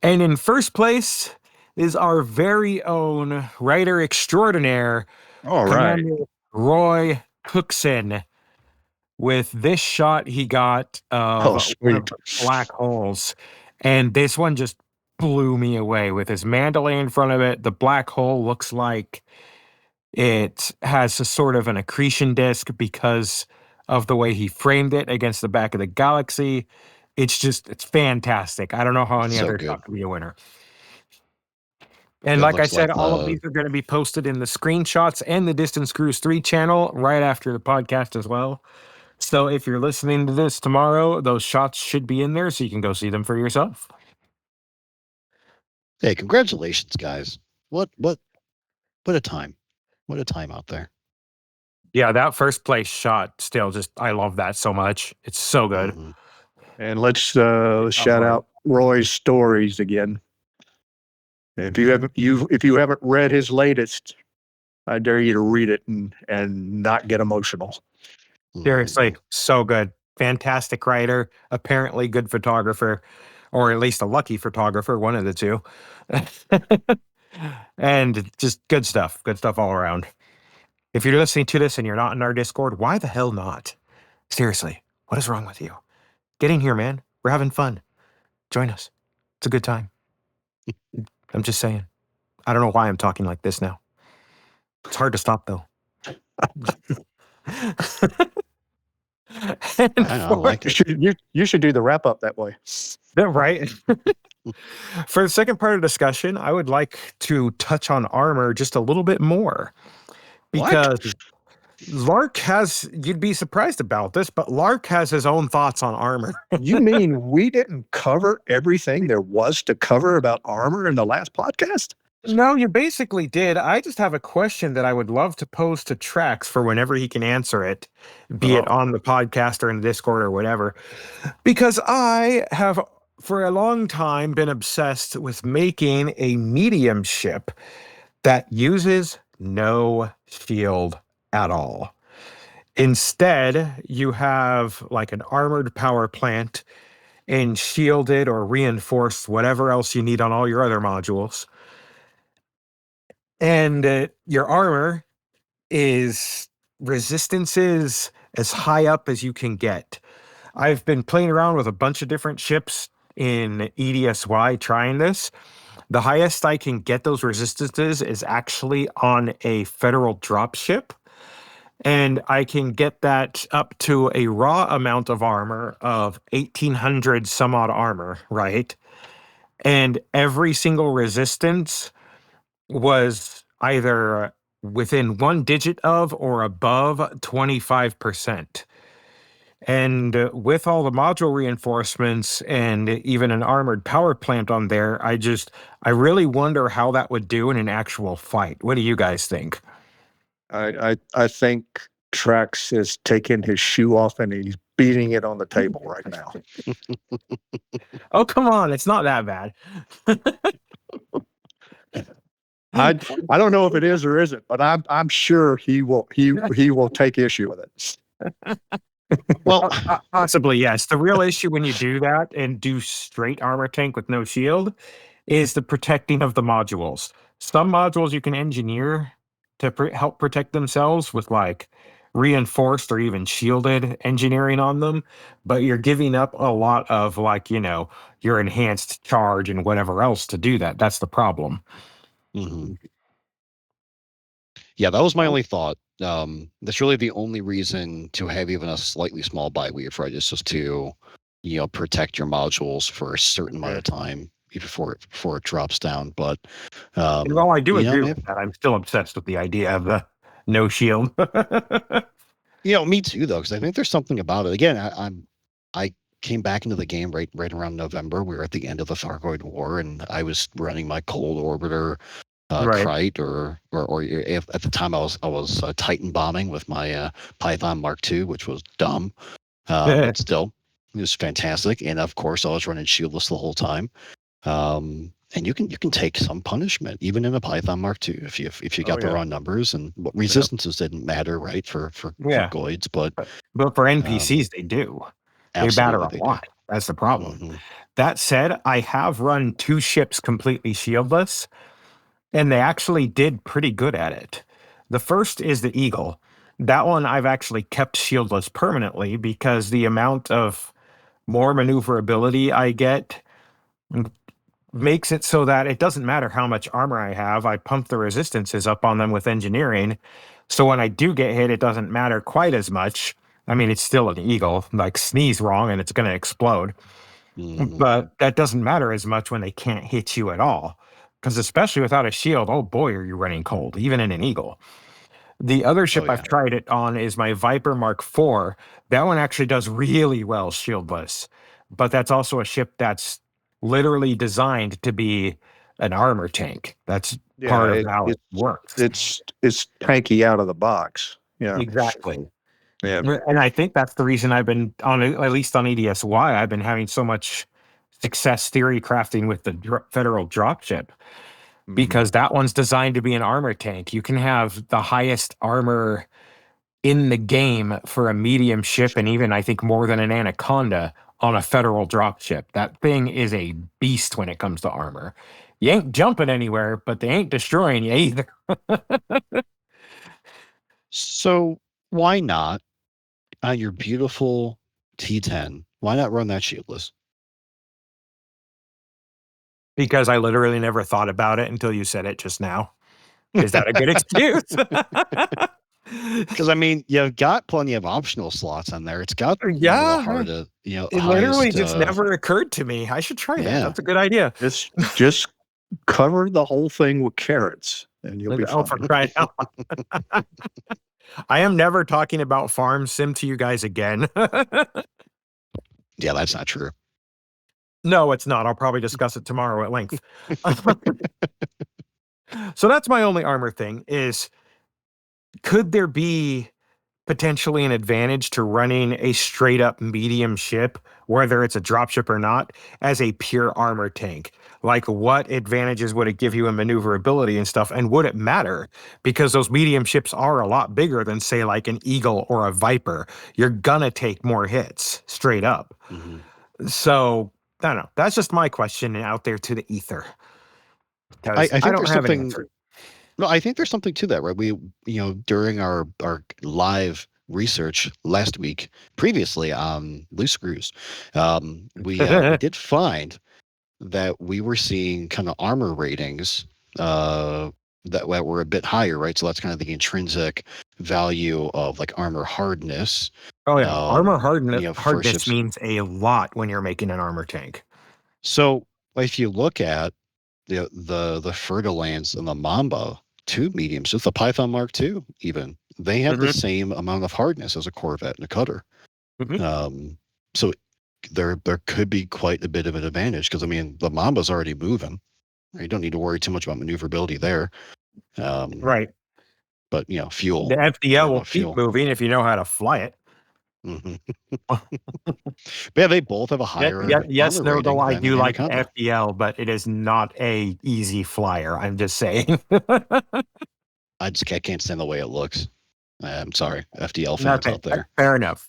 And in first place is our very own writer extraordinaire, All right, Commander Roy Cookson. With this shot, he got one of sweet. the black holes, and this one just blew me away. With his mandalay in front of it, the black hole looks like it has a sort of an accretion disk because of the way he framed it against the back of the galaxy. It's fantastic. I don't know how any So other good. shot could be a winner. And It like I looks said, like all of the- these are going to be posted in the screenshots and the Distance Cruise 3 channel right after the podcast as well. So if you're listening to this tomorrow, those shots should be in there so you can go see them for yourself. Hey, congratulations, guys. What a time. What a time out there. Yeah, that first place shot still I love that so much. It's so good. Mhm. And let's shout out Roy's stories again. If you haven't read his latest, I dare you to read it and not get emotional. Seriously, Mhm. so good. Fantastic writer, apparently good photographer, or at least a lucky photographer, one of the two. And just good stuff all around. If you're listening to this and you're not in our Discord, why the hell not? Seriously, what is wrong with you? Get in here, man. We're having fun. Join us. It's a good time. I'm just saying. I don't know why I'm talking like this now. It's hard to stop, though. I like it. You should do the wrap up that way. Right? For the second part of the discussion, I would like to touch on armor just a little bit more. Because Lark you'd be surprised about this, but Lark has his own thoughts on armor. You mean we didn't cover everything there was to cover about armor in the last podcast? No, you basically did. I just have a question that I would love to pose to Trax for whenever he can answer it, be it on the podcast or in the Discord or whatever. Because I have, for a long time, been obsessed with making a medium ship that uses no shield at all. Instead, you have like an armored power plant and shielded or reinforced whatever else you need on all your other modules. And your armor is resistances as high up as you can get. I've been playing around with a bunch of different ships in EDSY trying this. The highest I can get those resistances is actually on a federal drop ship. And I can get that up to a raw amount of armor of 1,800 some odd armor, right? And every single resistance was either within one digit of or above 25%. And with all the module reinforcements and even an armored power plant on there, I really wonder how that would do in an actual fight. What do you guys think? I think Trax is taking his shoe off and he's beating it on the table right now. Oh, come on. It's not that bad. I don't know if it is or isn't, but I'm sure he will take issue with it. Well, possibly, yes. The real issue when you do that and do straight armor tank with no shield is the protecting of the modules. Some modules you can engineer to help protect themselves with like reinforced or even shielded engineering on them, but you're giving up a lot of like, your enhanced charge and whatever else to do that. That's the problem. mhm. Yeah, that was my only thought. That's really the only reason to have even a slightly small bi-weave, right? It's just to, protect your modules for a certain amount of time before it drops down. But And while I do agree maybe- with that, I'm still obsessed with the idea of the no shield. me too, though, because I think there's something about it. Again, I came back into the game right around November. We were at the end of the Thargoid War, and I was running my cold orbiter. Right. Krite or if, at the time I was Titan bombing with my Python Mark II, which was dumb, but still it was fantastic. And of course I was running shieldless the whole time. And you can take some punishment even in a Python Mark II if you got the wrong numbers, and what resistances didn't matter, right? For Goids, but for NPCs they do. They matter a lot. That's the problem. Mm-hmm. That said, I have run 2 ships completely shieldless. And they actually did pretty good at it. The first is the Eagle. That one I've actually kept shieldless permanently because the amount of more maneuverability I get makes it so that it doesn't matter how much armor I have. I pump the resistances up on them with engineering. So when I do get hit, it doesn't matter quite as much. I mean, it's still an eagle, like sneeze wrong and it's going to explode. But that doesn't matter as much when they can't hit you at all. Because especially without a shield, oh boy, are you running cold, even in an eagle. The other ship I've tried it on is my Viper Mark IV. That one actually does really well shieldless. But that's also a ship that's literally designed to be an armor tank. That's part of how it works. It's tanky out of the box. Yeah. Exactly. Yeah. And I think that's the reason I've been on, at least on EDSY, I've been having so much success theory crafting with the Federal dropship, because that one's designed to be an armor tank. You can have the highest armor in the game for a medium ship, and even I think more than an Anaconda on a Federal dropship. That thing is a beast when it comes to armor. You ain't jumping anywhere, but they ain't destroying you either. So why not on your beautiful T10? Why not run that shieldless? Because I literally never thought about it until you said it just now. Is that a good excuse? Because I mean, you've got plenty of optional slots on there. It's got yeah, it literally just never occurred to me. I should try that. That's a good idea. Just cover the whole thing with carrots, and you'll be fine. For crying out loud. I am never talking about Farm Sim to you guys again. Yeah, that's not true. No, it's not. I'll probably discuss it tomorrow at length. So that's my only armor thing is, could there be potentially an advantage to running a straight up medium ship, whether it's a dropship or not, as a pure armor tank? Like, what advantages would it give you in maneuverability and stuff? And would it matter? Because those medium ships are a lot bigger than, say, like an Eagle or a Viper. You're gonna take more hits straight up. So I don't know. That's just my question out there to the ether. I think don't there's have an something. answer. No, I think there's something to that, right? We, during our live research last week, previously on Loose Screws, we did find that we were seeing kind of armor ratings that were a bit higher, right? So that's kind of the intrinsic value of like armor hardness. Oh yeah, armor hardness hardness means a lot when you're making an armor tank. So if you look at the Fertilands and the Mamba, two mediums, just the Python Mark II, even they have the same amount of hardness as a Corvette and a cutter. So there could be quite a bit of an advantage, because I mean the Mamba's already moving. You don't need to worry too much about maneuverability there. Right. But fuel. The FDL will keep moving if you know how to fly it. But yeah, they both have a higher. Yes, no, though I do like Anaconda. FDL, but it is not a easy flyer. I'm just saying. I can't stand the way it looks. I'm sorry, FDL fans out there. Fair enough.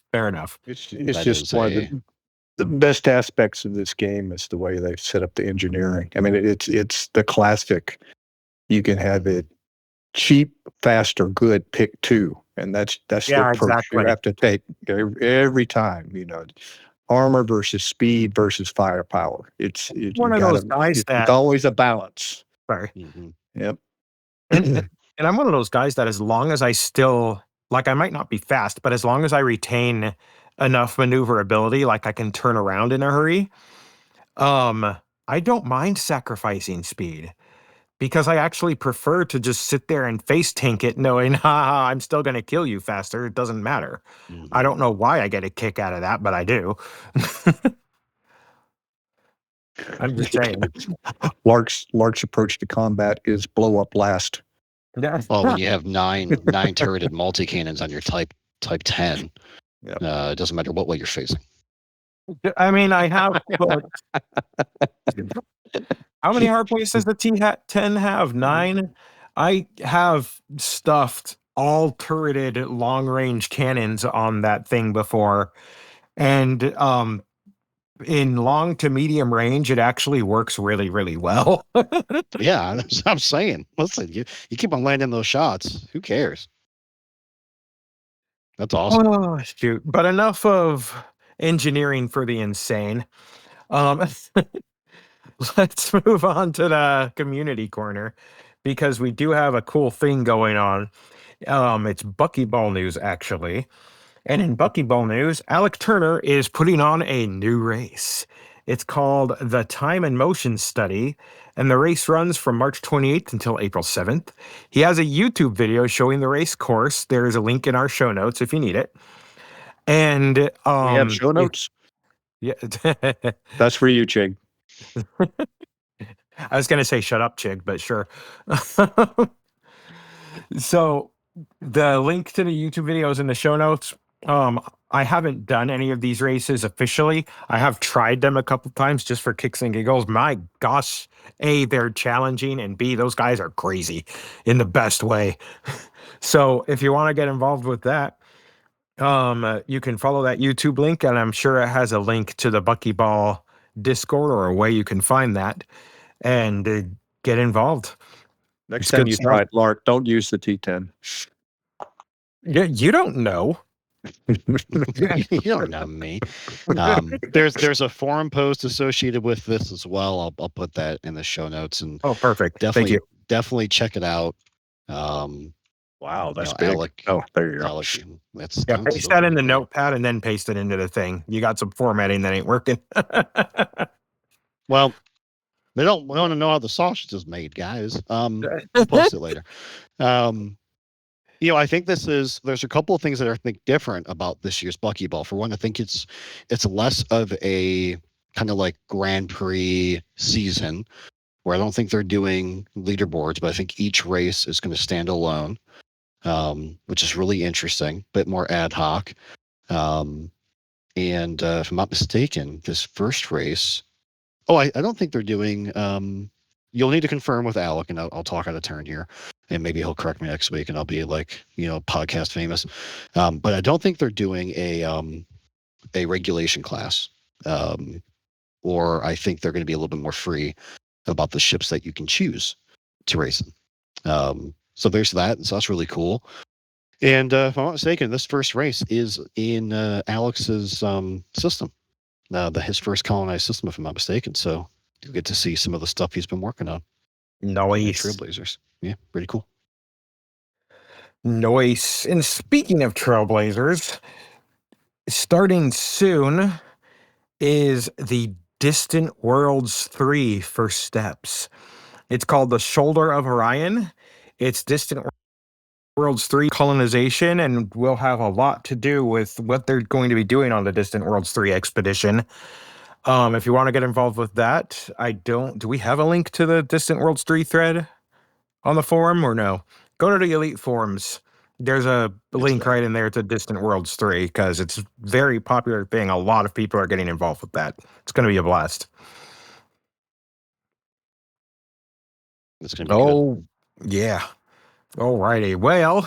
It's just one of the best aspects of this game is the way they've set up the engineering. I mean, it's the classic. You can have it cheap, fast, or good. Pick two, and that's the approach you have to take every time. Armor versus speed versus firepower. It's one of those guys that it's always a balance. Sorry. Yep. And I'm one of those guys that, as long as I still, like, I might not be fast, but as long as I retain enough maneuverability, like I can turn around in a hurry, I don't mind sacrificing speed, because I actually prefer to just sit there and face tank it knowing, I'm still going to kill you faster. It doesn't matter. I don't know why I get a kick out of that, but I do. I'm just saying. Lark's approach to combat is blow up last. Well, when you have nine turreted multi-cannons on your type 10, it doesn't matter what way you're facing. I mean, I have. How many hard points does the T10 have? 9? I have stuffed all turreted long-range cannons on that thing before, and in long to medium range, it actually works really, really well. Yeah, I'm saying. Listen, you keep on landing those shots. Who cares? That's awesome. Oh, shoot. But enough of engineering for the insane. Um, let's move on to the community corner because we do have a cool thing going on. It's Buckyball news, actually. And in Buckyball news, Alec Turner is putting on a new race. It's called the Time and Motion Study, and the race runs from March 28th until April 7th. He has a YouTube video showing the race course. There is a link in our show notes if you need it. And We have show notes. Yeah. That's for you, Chig. I was going to say shut up, Chig, but sure. So the link to the YouTube video is in the show notes. I haven't done any of these races officially. I have tried them a couple times just for kicks and giggles. My gosh, A, they're challenging, and B, those guys are crazy in the best way. So if you want to get involved with that, you can follow that YouTube link, and I'm sure it has a link to the Buckyball Discord or a way you can find that and get involved. Next It's time good you stuff. try it, Lark, don't use the T10. Yeah, you don't know. You don't know me. There's a forum post associated with this as well. I'll put that in the show notes, and Oh, perfect. Thank definitely you. definitely check it out. Wow, that's know, big. Alec- Oh, there you go. Alec, that's Yeah, that's paste so that in the great. notepad and then paste it into the thing. You got some formatting that ain't working. Well, we want to know how the sausage is made, guys. We'll post it later. I think there's a couple of things that I think different about this year's Buckyball. For one, I think it's less of a kind of like Grand Prix season where I don't think they're doing leaderboards, but I think each race is going to stand alone, which is really interesting, bit more ad hoc. And if I'm not mistaken, this first race, I don't think they're doing. You'll need to confirm with Alec, and I'll talk out of turn here, and maybe he'll correct me next week, and I'll be like, podcast famous. But I don't think they're doing a regulation class, or I think they're going to be a little bit more free about the ships that you can choose to race in. So there's that. So that's really cool. And if I'm not mistaken, this first race is in Alex's system, his first colonized system, if I'm not mistaken. So you get to see some of the stuff he's been working on. Nice. Trailblazers. Yeah, pretty cool. Nice. And speaking of Trailblazers, starting soon is the Distant Worlds 3 First Steps. It's called the Shoulder of Orion. It's Distant Worlds 3 Colonization, and will have a lot to do with what they're going to be doing on the Distant Worlds 3 expedition. If you want to get involved with that, do we have a link to the Distant Worlds 3 thread on the forum or no? Go to the Elite forums. There's a link right in there to Distant Worlds 3 because it's a very popular thing. A lot of people are getting involved with that. It's going to be a blast. It's going to be good. Yeah. All righty. Well,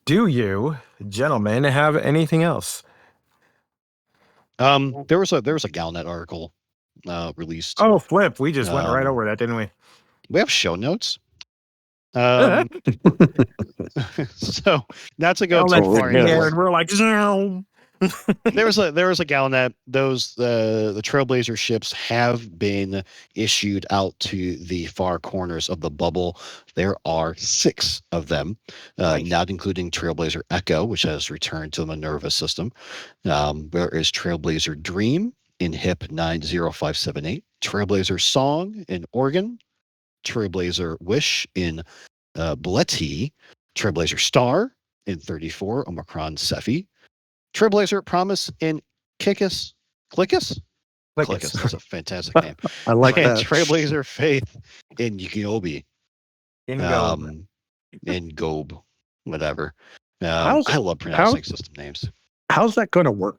do you gentlemen have anything else? There was a Galnet article released. Oh, flip. We just went right over that, didn't we? We have show notes. So not to go too far into and we're like, no. there was a Galnet. Those the Trailblazer ships have been issued out to the far corners of the bubble. There are 6 of them, not including Trailblazer Echo, which has returned to the Minerva system. There is Trailblazer Dream in HIP 90578, Trailblazer Song in Oregon, Trailblazer Wish in Bleti, Trailblazer Star in 34, Omicron Cephi, Trailblazer Promise in Kickus. Clickus? That's a fantastic name. I like that. Trailblazer Faith in Yobi. In Gob. In Gob. Whatever. I love pronouncing system names. How's that going to work?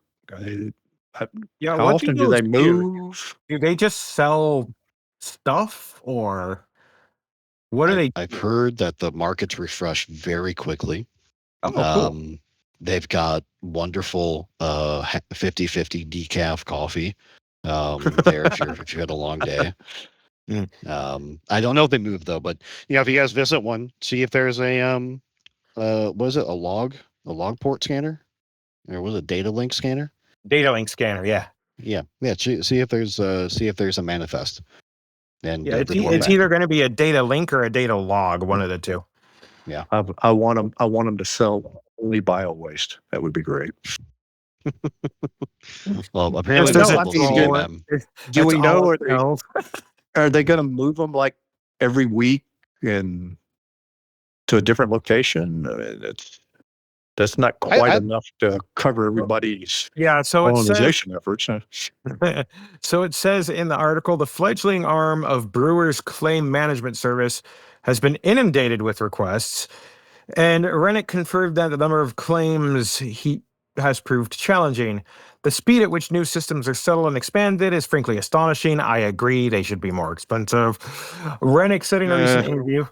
Yeah, how often do they move? Do they just sell stuff or what are they? I've heard that the markets refresh very quickly. Oh, cool. They've got wonderful 50-50 decaf coffee there if you had a long day. I don't know if they move though, but if you guys visit one, see if there's a what is it, a log log port scanner, or was it data link scanner? Data link scanner, yeah. Yeah. See if there's a manifest. And Yeah, report it's back. either going to be a data link or a data log, one of the two. Yeah. I want them to sell only bio waste. That would be great. Well, apparently Just there's as a a troll. CMM. Do we That's know? all it knows. Are they going to move them like every week and to a different location? I mean, that's not quite enough to cover everybody's Yeah, so it says, colonization efforts. so it says in the article, the fledgling arm of Brewer's Claim Management Service has been inundated with requests, and Rennick confirmed that the number of claims he has proved challenging. The speed at which new systems are settled and expanded is frankly astonishing. I agree, they should be more expensive. Rennick said in a recent interview,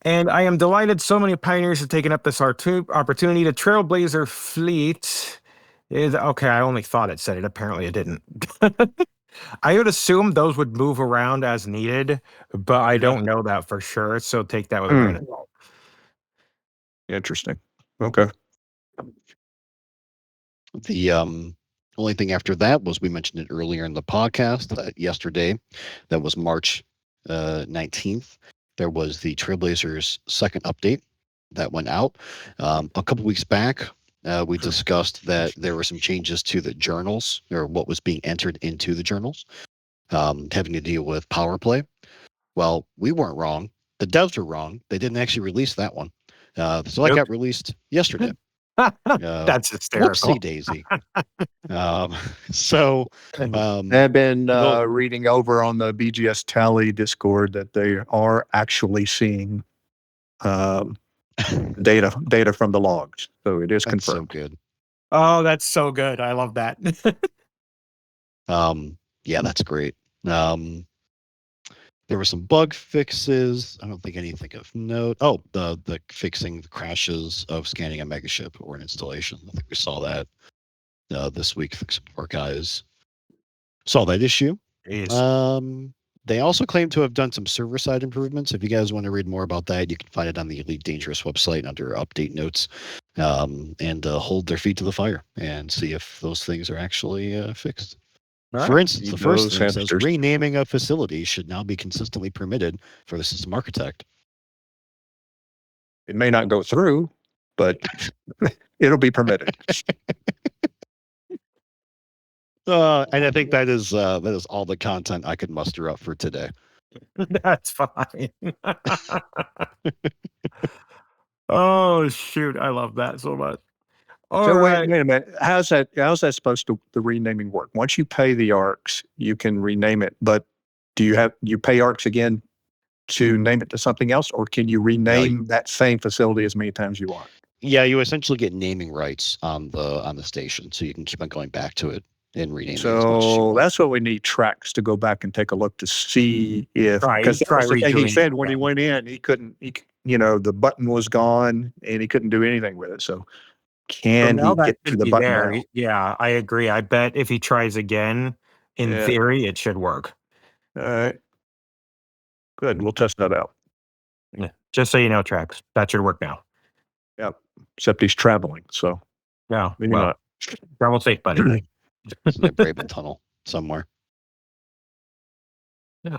and I am delighted so many pioneers have taken up this opportunity. The Trailblazer fleet is okay. I only thought it said it. Apparently it didn't. I would assume those would move around as needed, but I don't know that for sure. So take that with a grain of salt. Interesting. Okay. The only thing after that was, we mentioned it earlier in the podcast, yesterday, that was March 19th. There was the Trailblazers second update that went out. A couple weeks back, we discussed that there were some changes to the journals, or what was being entered into the journals, having to deal with power play. Well, we weren't wrong. The devs were wrong. They didn't actually release that one. So that got released yesterday. That's hysterical. Whoopsie daisy. I've been reading over on the BGS Tally Discord that they are actually seeing data from the logs. So it is confirmed. So good. Oh, that's so good. I love that. Yeah, that's great. There were some bug fixes. I don't think anything of note. Oh, the fixing the crashes of scanning a megaship or an installation. I think we saw that this week. I think some of our guys saw that issue. They also claim to have done some server-side improvements. If you guys want to read more about that, you can find it on the Elite Dangerous website under update notes, and hold their feet to the fire and see if those things are actually fixed. Right. For instance, the first thing says hamsters. renaming of facilities should now be consistently permitted for the system architect. It may not go through, but it'll be permitted. And I think that is all the content I could muster up for today. That's fine. Oh shoot, I love that so much. Wait a minute. How's that supposed to, the renaming work? Once you pay the ARCs, you can rename it, but do you pay ARCs again to name it to something else, or can you rename that same facility as many times you want? Yeah, you essentially get naming rights on the station, so you can keep on going back to it and renaming. So that's what we need, tracks to go back and take a look to see if, because he said when he went in, he couldn't, the button was gone and he couldn't do anything with it. So can he get to the button now? Yeah, I agree. I bet if he tries again, in theory, it should work. All right. Good. We'll test that out. Yeah. Just so you know, tracks, that should work now. Yep. Except he's traveling. So yeah, maybe not. Travel safe, buddy. It's in the Braven tunnel somewhere.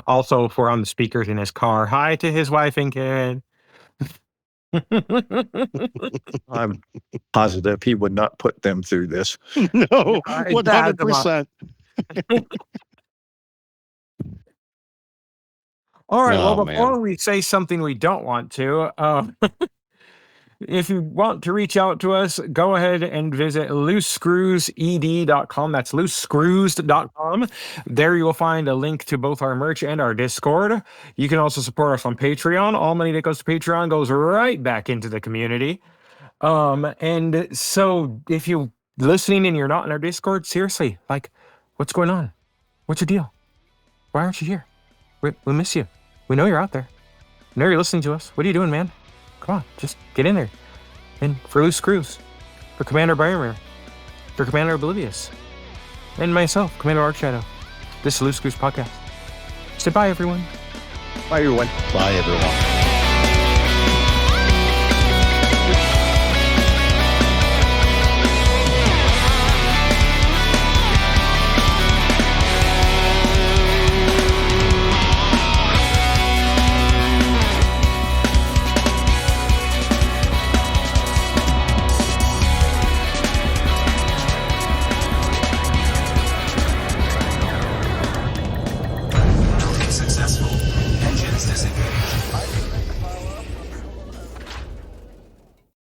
Also, if we're on the speakers in his car, hi to his wife and kid. I'm positive he would not put them through this. No, 100%. All right. Well, before we say something we don't want to, if you want to reach out to us, go ahead and visit loosescrewsed.com. That's loosescrews.com. There you will find a link to both our merch and our Discord. You can also support us on Patreon. All money that goes to Patreon goes right back into the community. And so if you're listening and you're not in our Discord, seriously, what's going on? What's your deal? Why aren't you here? We miss you. We know you're out there. We know you're listening to us. What are you doing, man? Come on, just get in there. And for Loose Screws, for Commander Byramir, for Commander Oblivious, and myself, Commander Arcshadow, this is Loose Screws Podcast. Say bye, everyone. Bye, everyone. Bye, everyone.